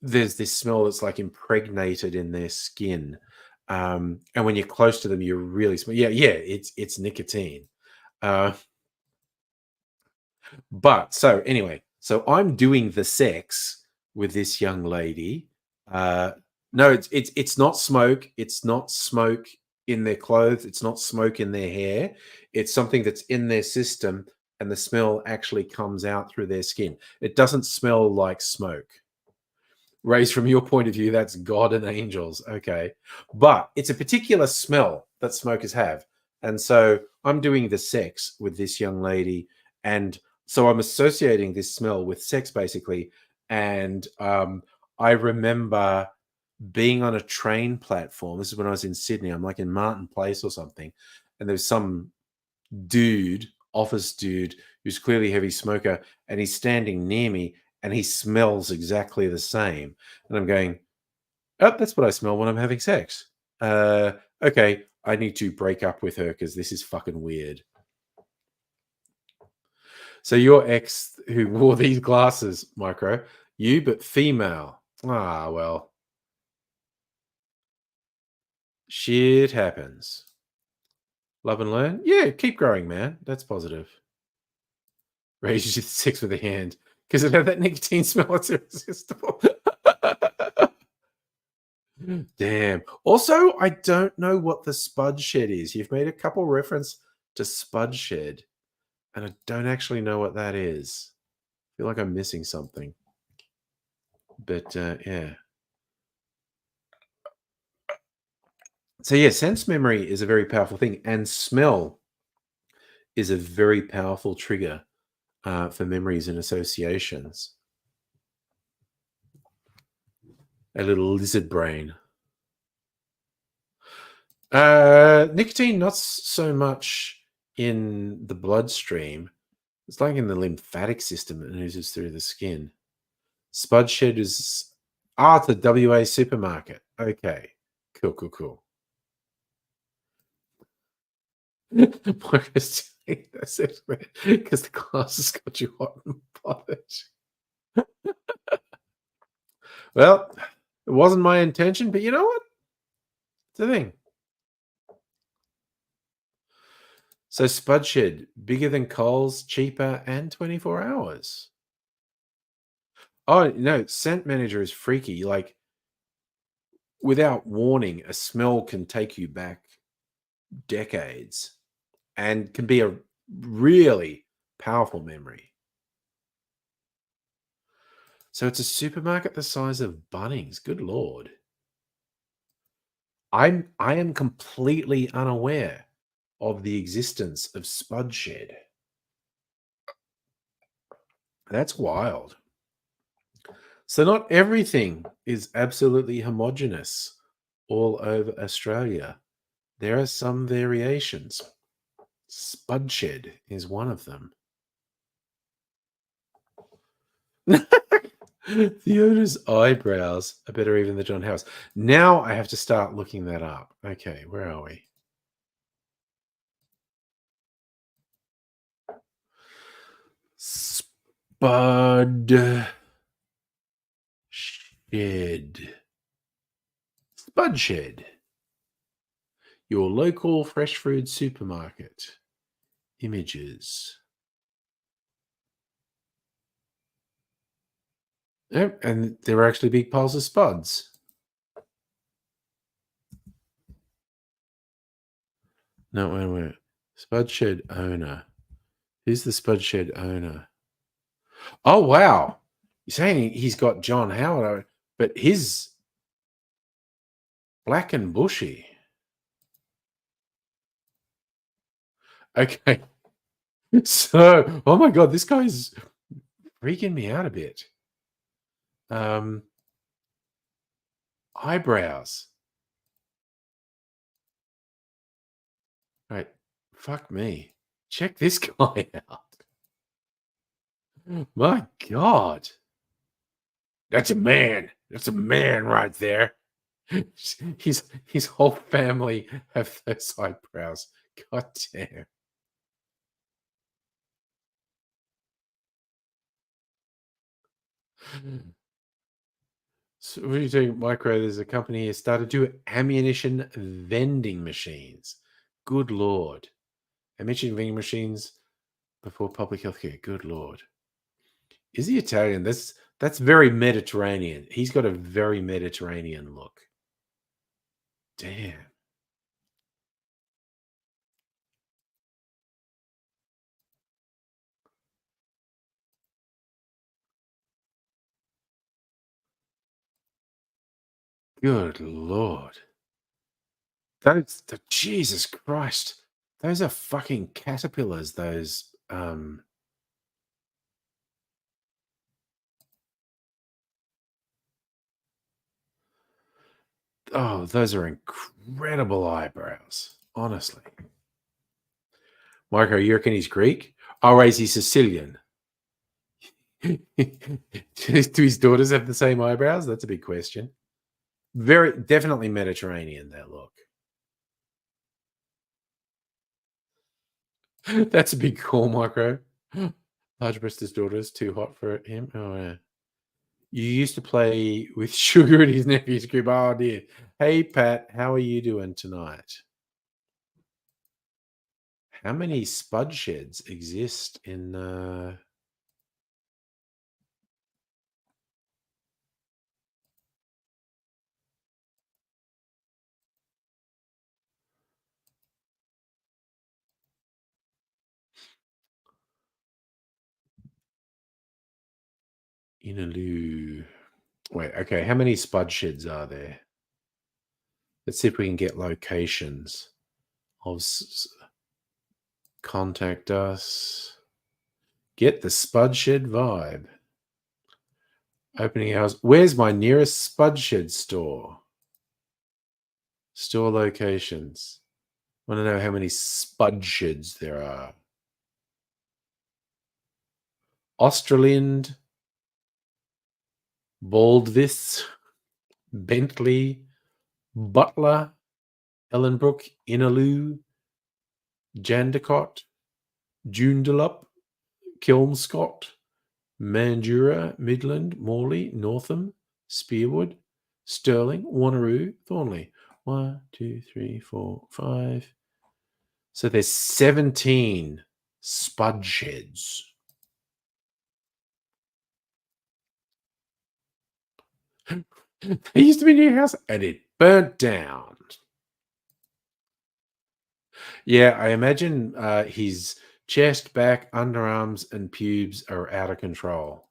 there's this smell that's like impregnated in their skin. And when you're close to them, you really smell. Yeah, yeah, it's nicotine. Uh, but so anyway, so I'm doing the sex with this young lady. Uh, no, it's not smoke. It's not smoke in their clothes. It's not smoke in their hair. It's something that's in their system, and the smell actually comes out through their skin. It doesn't smell like smoke. Raised from your point of view, that's God and angels. Okay. But it's a particular smell that smokers have. And so I'm doing the sex with this young lady. And so I'm associating this smell with sex basically. And I remember being on a train platform. This is when I was in Sydney. I'm like in Martin Place or something. And there's some dude, office dude, who's clearly a heavy smoker, and he's standing near me and he smells exactly the same. And I'm going, oh, that's what I smell when I'm having sex. Okay, I need to break up with her because this is fucking weird. So your ex who wore these glasses, Micro, you but female. Ah, well, shit happens. Love and learn. Yeah, keep growing, man. That's positive. Raise you to six with a hand because it had that nicotine smell. It's irresistible. Damn. Also, I don't know what the Spud Shed is. You've made a couple reference to Spud Shed, and I don't actually know what that is. I feel like I'm missing something. But yeah. So yeah, sense memory is a very powerful thing, and smell is a very powerful trigger for memories and associations. A little lizard brain. Nicotine, not so much in the bloodstream. It's like in the lymphatic system and oozes through the skin. Spudshed is it's a WA supermarket. Okay, cool, cool, cool. Marcus, that's it, because the glasses got you hot and bothered. Well, it wasn't my intention, but you know what? It's a thing. So Spudshed, bigger than Coles, cheaper, and 24 hours. Oh no, Scent Manager is freaky. Like without warning, a smell can take you back decades and can be a really powerful memory. So it's a supermarket the size of Bunnings. Good lord. I am completely unaware. of the existence of spudshed. That's wild. So not everything is absolutely homogenous all over Australia. There are some variations. Spudshed is one of them. The owner's eyebrows are better even than John Howard's. Now I have to start looking that up. Okay, where are we? Spudshed. Spudshed. Your local fresh food supermarket. Images. Yep, and there were actually big piles of spuds. No, wait. Spudshed owner. Who's the Spudshed owner? Oh, wow. You're saying he's got John Howard, but his black and bushy. Okay. So, oh my God, this guy's freaking me out a bit. Eyebrows. Right. Fuck me. Check this guy out. My God. That's a man. That's a man right there. His whole family have those eyebrows. God damn. So what are you doing, Micro? There's a company that started to do ammunition vending machines. Good Lord. Ammunition vending machines before public healthcare. Good Lord. Is he Italian? That's very Mediterranean. He's got a very Mediterranean look. Damn. Good Lord. Jesus Christ. Those are fucking caterpillars, those oh, those are incredible eyebrows. Honestly. Marco, you reckon he's Greek? Oh, is he Sicilian? Do his daughters have the same eyebrows? That's a big question. Very definitely Mediterranean, that look. That's a big call, Micro. Large breasted daughters, too hot for him. Oh, yeah. You used to play with Sugar at his nephew's crib. Oh, dear. Hey, Pat, how are you doing tonight? How many spud sheds exist in Inaloo? Wait, okay. How many spud sheds are there? Let's see if we can get locations. Contact us. Get the spud shed vibe. Opening hours. Where's my nearest spud shed store? Store locations. Want to know how many spud sheds there are. Australind, Baldvis, Bentley, Butler, Ellenbrook, Inaloo, Jandakot, Joondalup, Kelmscott, Mandurah, Midland, Morley, Northam, Spearwood, Stirling, Wanneroo, Thornley. 1, 2, 3, 4, 5. So there's 17 spud sheds. It used to be near your house and it burnt down. Yeah, I imagine his chest, back, underarms, and pubes are out of control.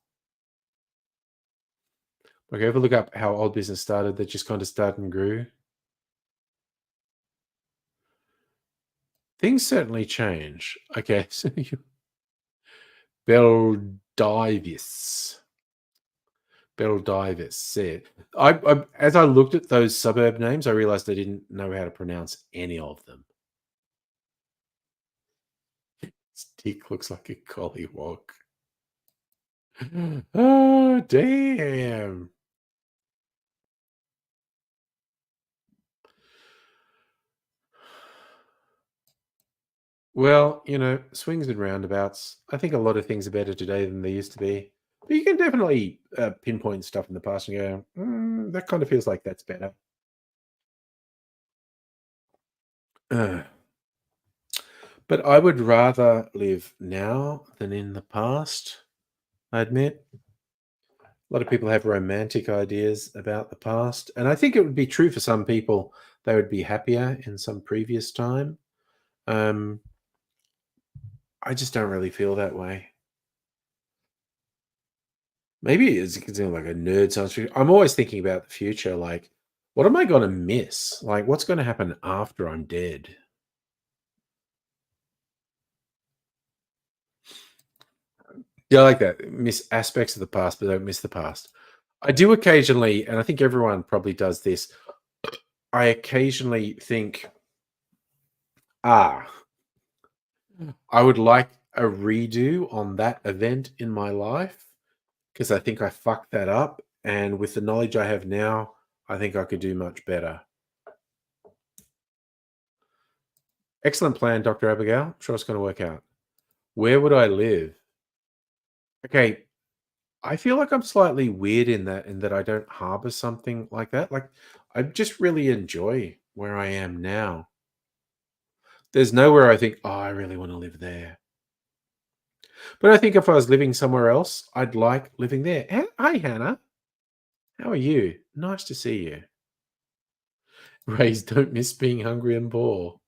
Okay, have a look up how old business started. That just kind of started and grew. Things certainly change. Okay, so you Beldivis. Beldivis. Yeah. As I looked at those suburb names, I realized I didn't know how to pronounce any of them. Stick looks like a collywog. Oh, damn. Well, swings and roundabouts. I think a lot of things are better today than they used to be. But you can definitely pinpoint stuff in the past and go, that kind of feels like that's better. Uh, but I would rather live now than in the past, I admit. A lot of people have romantic ideas about the past. And I think it would be true for some people. They would be happier in some previous time. Um, I just don't really feel that way. Maybe it's considered like a nerd science fiction. I'm always thinking about the future, like, what am I gonna miss? Like, what's gonna happen after I'm dead? Yeah, I like that. Miss aspects of the past, but don't miss the past. I do occasionally, and I think everyone probably does this. I occasionally think, ah, I would like a redo on that event in my life because I think I fucked that up. And with the knowledge I have now, I think I could do much better. Excellent plan, Dr. Abigail. I'm sure it's going to work out. Where would I live? Okay, I feel like I'm slightly weird in that I don't harbor something like that. Like I just really enjoy where I am now. There's nowhere I think, oh, I really want to live there. But I think if I was living somewhere else, I'd like living there. Hi, Hannah. How are you? Nice to see you. Rays don't miss being hungry and poor,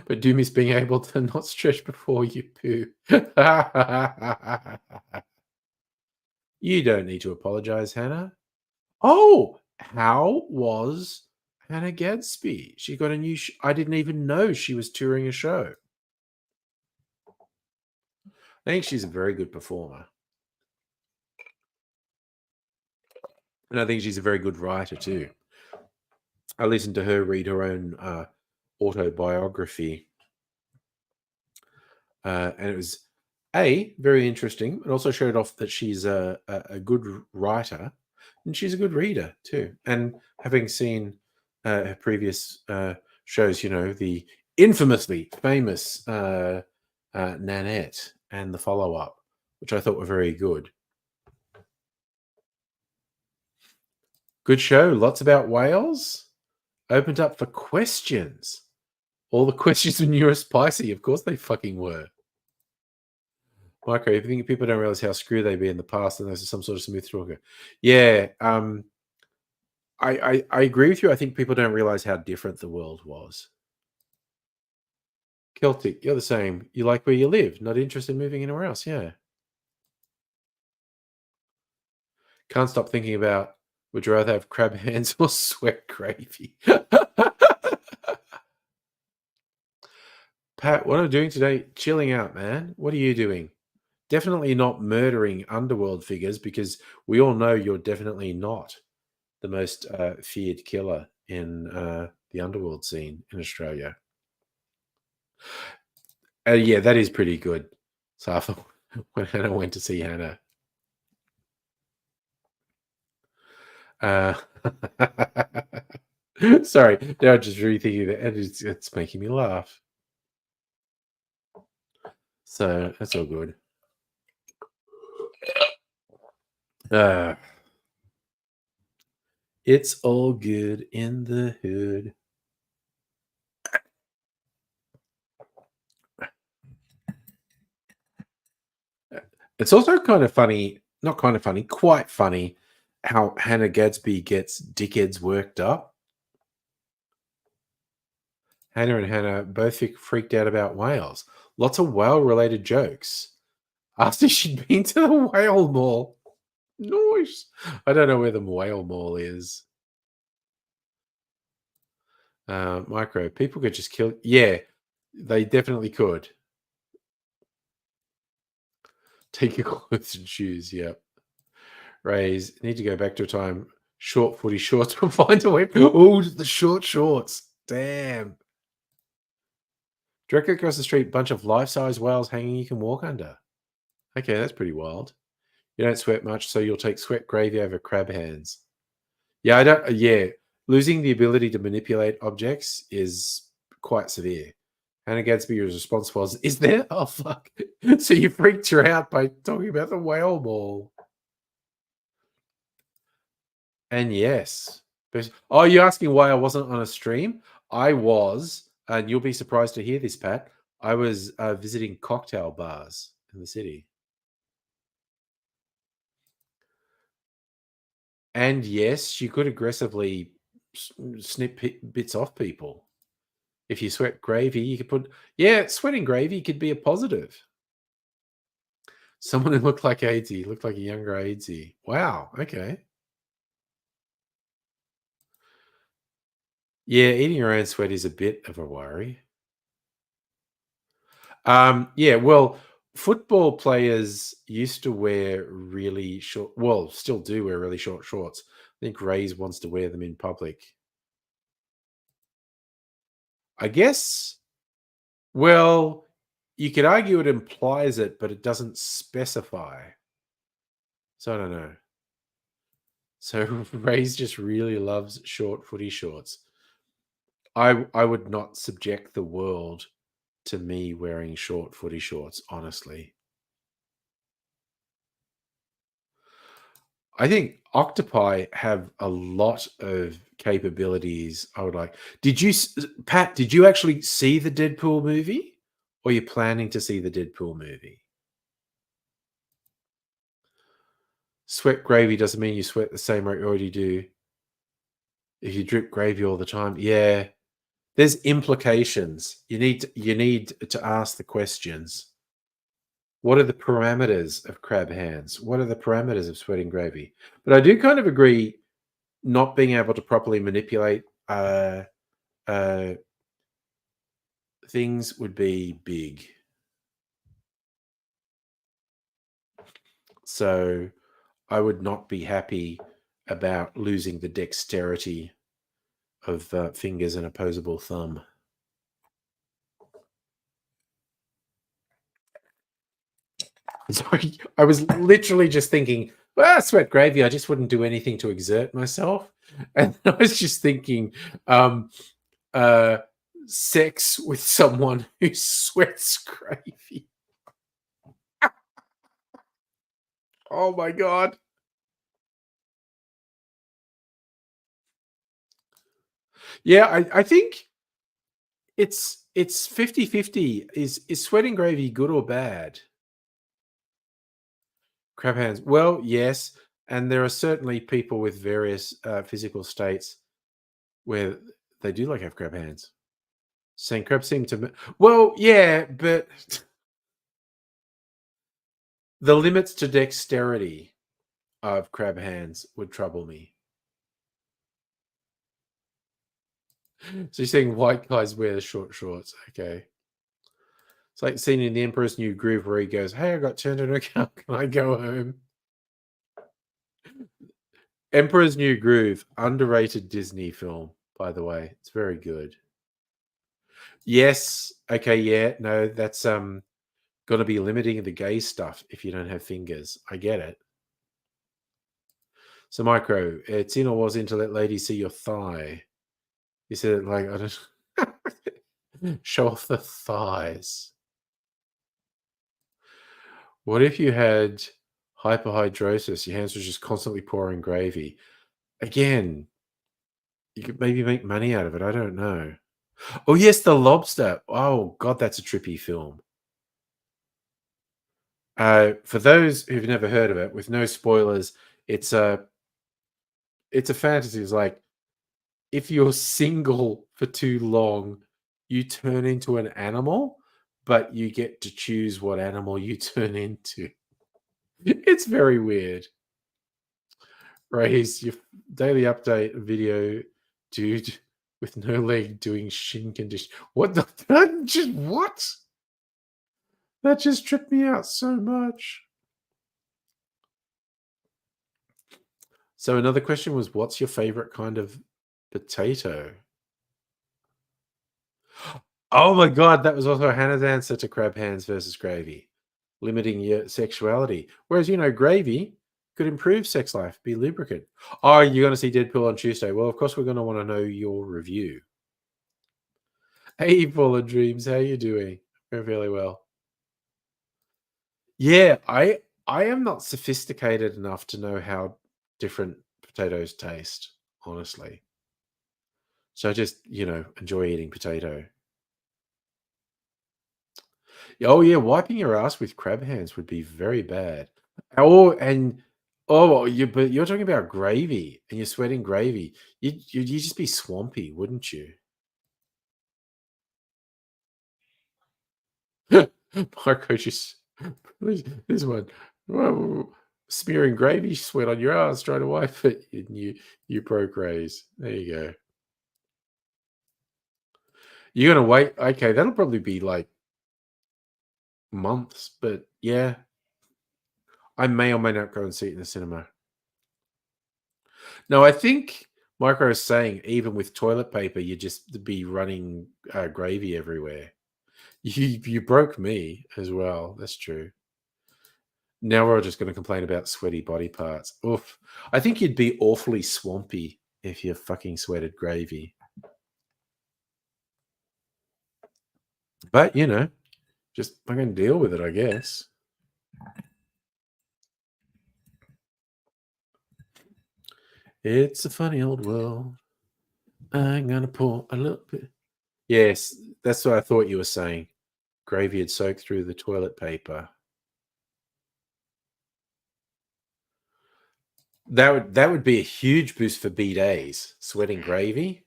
but do miss being able to not stretch before you poo. You don't need to apologize, Hannah. Oh, how was Hannah Gadsby? She got a new I didn't even know she was touring a show. I think she's a very good performer. And I think she's a very good writer too. I listened to her read her own autobiography, and it was very interesting. It also showed off that she's a good writer, and she's a good reader too. And having seen her previous shows, the infamously famous Nanette and the follow up, which I thought were very good. Good show. Lots about whales. Opened up for questions. All the questions when you were spicy. Of course they fucking were. Micro, if you think people don't realize how screwed they be in the past, and this is some sort of smooth talker. Yeah, I agree with you. I think people don't realize how different the world was. Celtic, you're the same. You like where you live, not interested in moving anywhere else. Yeah. Can't stop thinking about would you rather have crab hands or sweat gravy? Pat, what am I doing today? Chilling out, man. What are you doing? Definitely not murdering underworld figures because we all know you're definitely not the most feared killer in the underworld scene in Australia. Yeah, that is pretty good. So I thought when Hannah went to see Hannah. Uh, sorry, now I'm just rethinking that, and it's making me laugh. So that's all good. Uh, it's all good in the hood. It's also kind of funny, not kind of funny, quite funny, how Hannah Gadsby gets dickheads worked up. Hannah and Hannah both freaked out about whales. Lots of whale-related jokes. After she'd been to the whale mall. Nice. I don't know where the whale mall is. Micro, people could just kill. Yeah, They definitely could. Take your clothes and shoes, yep. Raise, need to go back to a time, short footy shorts will find a way. Oh, the short shorts. Damn. Directly across the street, bunch of life-size whales hanging you can walk under. Okay, that's pretty wild. You don't sweat much, so you'll take sweat gravy over crab hands. Yeah, I don't. Yeah, losing the ability to manipulate objects is quite severe. Hannah Gadsby is responsible. Is there? Oh fuck! So you freaked her out by talking about the whale ball. And yes, oh, you're asking why I wasn't on a stream? I was, and you'll be surprised to hear this, Pat. I was visiting cocktail bars in the city. And yes, you could aggressively snip bits off people. If you sweat gravy, you could put, yeah, sweating gravy could be a positive. Someone who looked like AIDSy, looked like a younger AIDSy. Wow, okay. Yeah, eating your own sweat is a bit of a worry. Yeah, well, football players used to wear really short, well, still do wear really short shorts. I think Ray's wants to wear them in public. I guess, well, you could argue it implies it, but it doesn't specify. So I don't know. So Ray's just really loves short footy shorts. I would not subject the world to me wearing short footy shorts, honestly. I think octopi have a lot of capabilities I would like. Pat, did you actually see the Deadpool movie? Or are you planning to see the Deadpool movie? Sweat gravy doesn't mean you sweat the same rate you already do. If you drip gravy all the time, yeah. There's implications. You need to ask the questions. What are the parameters of crab hands? What are the parameters of sweating gravy? But I do kind of agree not being able to properly manipulate uh, things would be big. So I would not be happy about losing the dexterity of fingers and opposable thumb. Sorry, I was literally just thinking, well, sweat gravy. I just wouldn't do anything to exert myself, and I was just thinking, um, uh, sex with someone who sweats gravy. Oh my god! Yeah, I think it's 50-50. Is sweating gravy good or bad? Crab hands. Well, yes, and there are certainly people with various physical states where they do like have crab hands. Saying crabs seem to. Well, yeah, but the limits to dexterity of crab hands would trouble me. So you're saying white guys wear the short shorts? Okay. It's like seeing in the Emperor's New Groove where he goes, "Hey, I got turned into a cow. Can I go home?" Emperor's New Groove, underrated Disney film, by the way. It's very good. Yes. Okay. Yeah. No, that's going to be limiting the gay stuff if you don't have fingers. I get it. So, Micro, it's in or was in to let ladies see your thigh. You said it like, I don't show off the thighs. What if you had hyperhidrosis? Your hands were just constantly pouring gravy. Again, you could maybe make money out of it. I don't know. Oh, yes, The Lobster. Oh, God, that's a trippy film. For those who've never heard of it, with no spoilers, it's a fantasy. It's like if you're single for too long, you turn into an animal, but you get to choose what animal you turn into. It's very weird. Raise your daily update video, dude. with no leg doing shin condition. What the that just what? That just tripped me out so much. So another question was, what's your favorite kind of potato? Oh my god, that was also Hannah's answer to crab hands versus gravy. Limiting your sexuality. Whereas, gravy could improve sex life, be lubricant. Oh, you're going to see Deadpool on Tuesday. Well, of course, we're going to want to know your review. Hey, Full of Dreams, how you doing? Very, fairly well. Yeah, I am not sophisticated enough to know how different potatoes taste, honestly. So I just, enjoy eating potato. Oh yeah, wiping your ass with crab hands would be very bad. But you're talking about gravy and you're sweating gravy. You just be swampy, wouldn't you? My coach is this one. Well, smearing gravy sweat on your ass trying to wipe it, and you procraze. There you go. You're gonna wait. Okay, that'll probably be like months, but yeah, I may or may not go and see it in the cinema. No, I think Micro is saying even with toilet paper, you just be running gravy everywhere. You broke me as well. That's true. Now we're just going to complain about sweaty body parts. Oof. I think you'd be awfully swampy if you fucking sweated gravy. But just fucking deal with it, I guess. It's a funny old world. I'm gonna pour a little bit. Yes, that's what I thought you were saying. Gravy had soaked through the toilet paper. That would be a huge boost for B-days. Sweating gravy.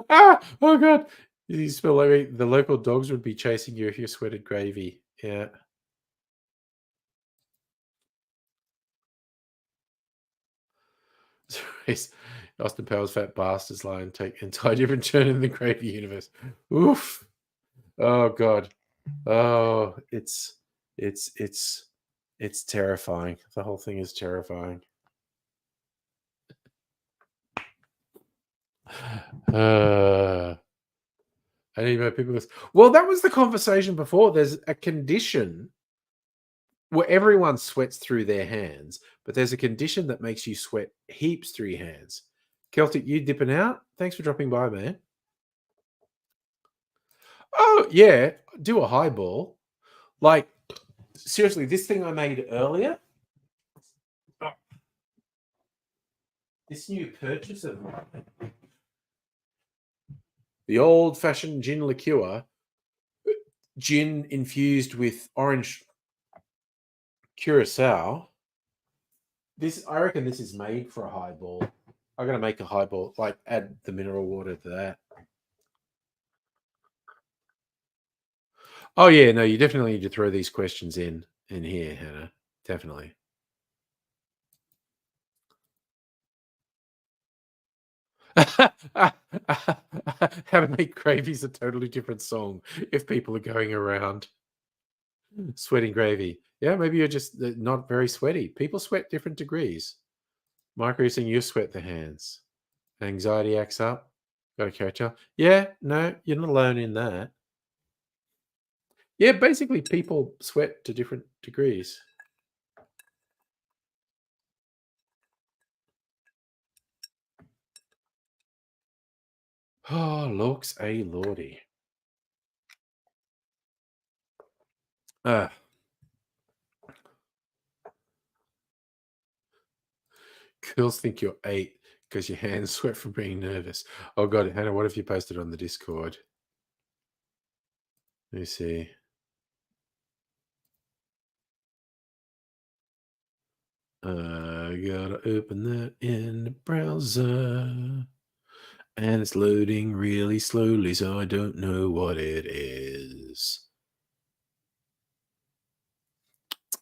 Ah! Oh god. You smell like the local dogs would be chasing you if you sweated gravy. Yeah. It's Austin Powers fat bastards line take entire different turn in the gravy universe. Oof. Oh god. Oh, it's terrifying. The whole thing is terrifying. Uh I need more people. Well, that was the conversation before. There's a condition where everyone sweats through their hands, but there's a condition that makes you sweat heaps through your hands. Celtic, you dipping out? Thanks for dropping by, man. Oh, yeah. Do a highball. Like, seriously, this thing I made earlier, oh, this new purchase of mine, the old fashioned gin liqueur, gin infused with orange curacao. I reckon this is made for a highball. I'm gonna make a highball, like add the mineral water to that. Oh yeah, no, you definitely need to throw these questions in here, Hannah. Definitely. How to make gravy's a totally different song if people are going around sweating gravy. Yeah, maybe you're just not very sweaty. People sweat different degrees. Micro, you're saying you sweat the hands. Anxiety acts up. Got a character. Yeah, no, you're not alone in that. Yeah, basically, people sweat to different degrees. Oh, looks a lordy. Ah, girls think you're 8 because your hands sweat from being nervous. Oh god, Hannah, what if you posted on the Discord? Let me see. Gotta open that in the browser. And it's loading really slowly, so I don't know what it is.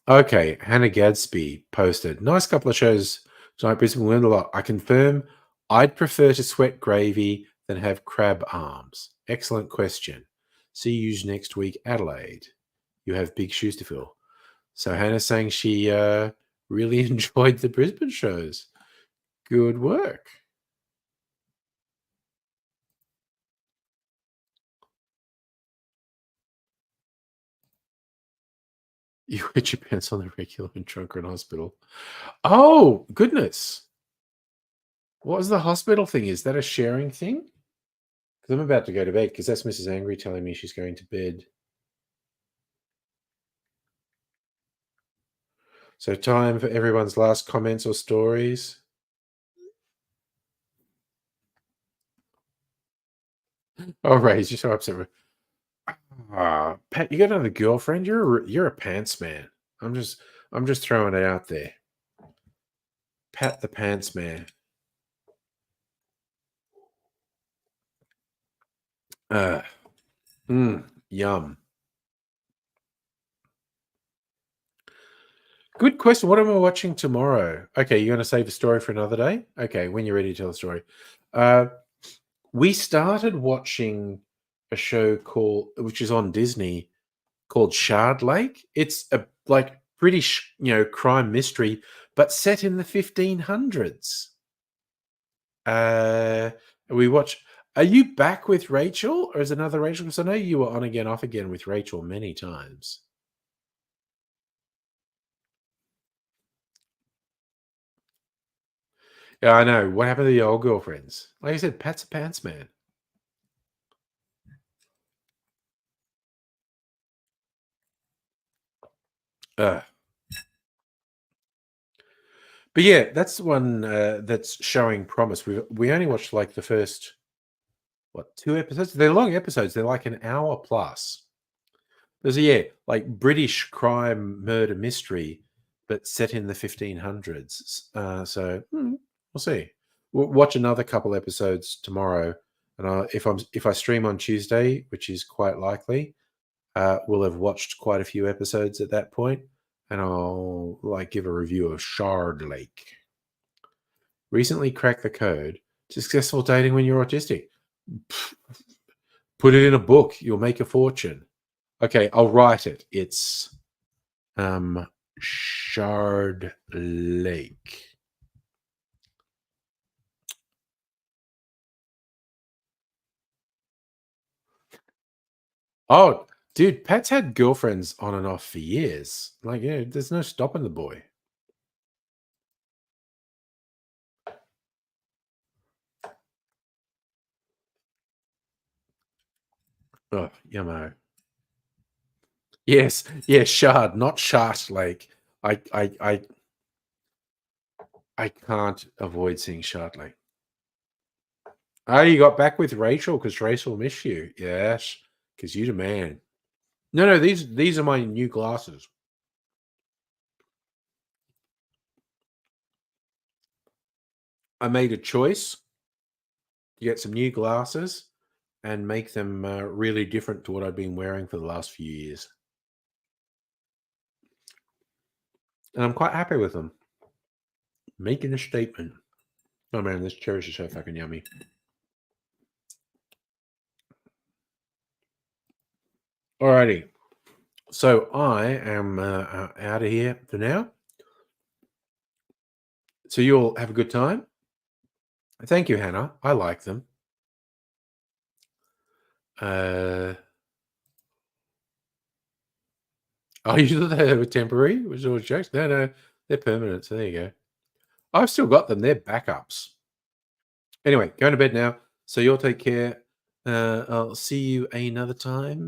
Okay, Hannah Gadsby posted. Nice couple of shows tonight, Brisbane. We learned a lot. I confirm I'd prefer to sweat gravy than have crab arms. Excellent question. See you next week, Adelaide. You have big shoes to fill. So Hannah's saying she really enjoyed the Brisbane shows. Good work. You wet your pants on the regular in Trunker and hospital. Oh, goodness. What was the hospital thing? Is that a sharing thing? Because I'm about to go to bed because that's Mrs. Angry telling me she's going to bed. So time for everyone's last comments or stories. Oh, Ray, you're so upset. Pat, you got another girlfriend? You're a pants man. I'm just throwing it out there. Pat the pants man. Uh, yum. Good question. What am I watching tomorrow? Okay, you're going to save a story for another day? Okay, when you're ready to tell the story. We started watching a show which is on Disney, called Shard Lake. It's a like British, crime mystery, but set in the 1500s. Uh, we watch. Are you back with Rachel, or is another Rachel? Because I know you were on again, off again with Rachel many times. Yeah, I know. What happened to the old girlfriends? Like I said, Pat's a pants man. Uh, but yeah, that's the one that's showing promise. We only watched like the first 2 episodes. They're long episodes. They're like an hour plus. There's like British crime murder mystery, but set in the 1500s. We'll see. We'll watch another couple episodes tomorrow, and if I stream on Tuesday, which is quite likely, we'll have watched quite a few episodes at that point, and I'll like give a review of Shard Lake. Recently cracked the code. Successful dating when you're autistic. Put it in a book. You'll make a fortune. Okay, I'll write it. It's Shard Lake. Oh, dude, Pat's had girlfriends on and off for years. Like, yeah, there's no stopping the boy. Oh, yummo. Yes, Shard, not Shart Lake. I I I I can't avoid seeing Shard Lake. Oh, you got back with Rachel because Rachel missed you. Yes, because you the man. No, these are my new glasses. I made a choice to get some new glasses and make them really different to what I've been wearing for the last few years. And I'm quite happy with them. Making a statement. Oh man, this cherries are so fucking yummy. Alrighty. So I am out of here for now. So you all have a good time. Thank you, Hannah. I like them. Oh, you thought they were temporary? Was all jokes? No, they're permanent. So there you go. I've still got them. They're backups. Anyway, going to bed now. So you'll take care. I'll see you another time.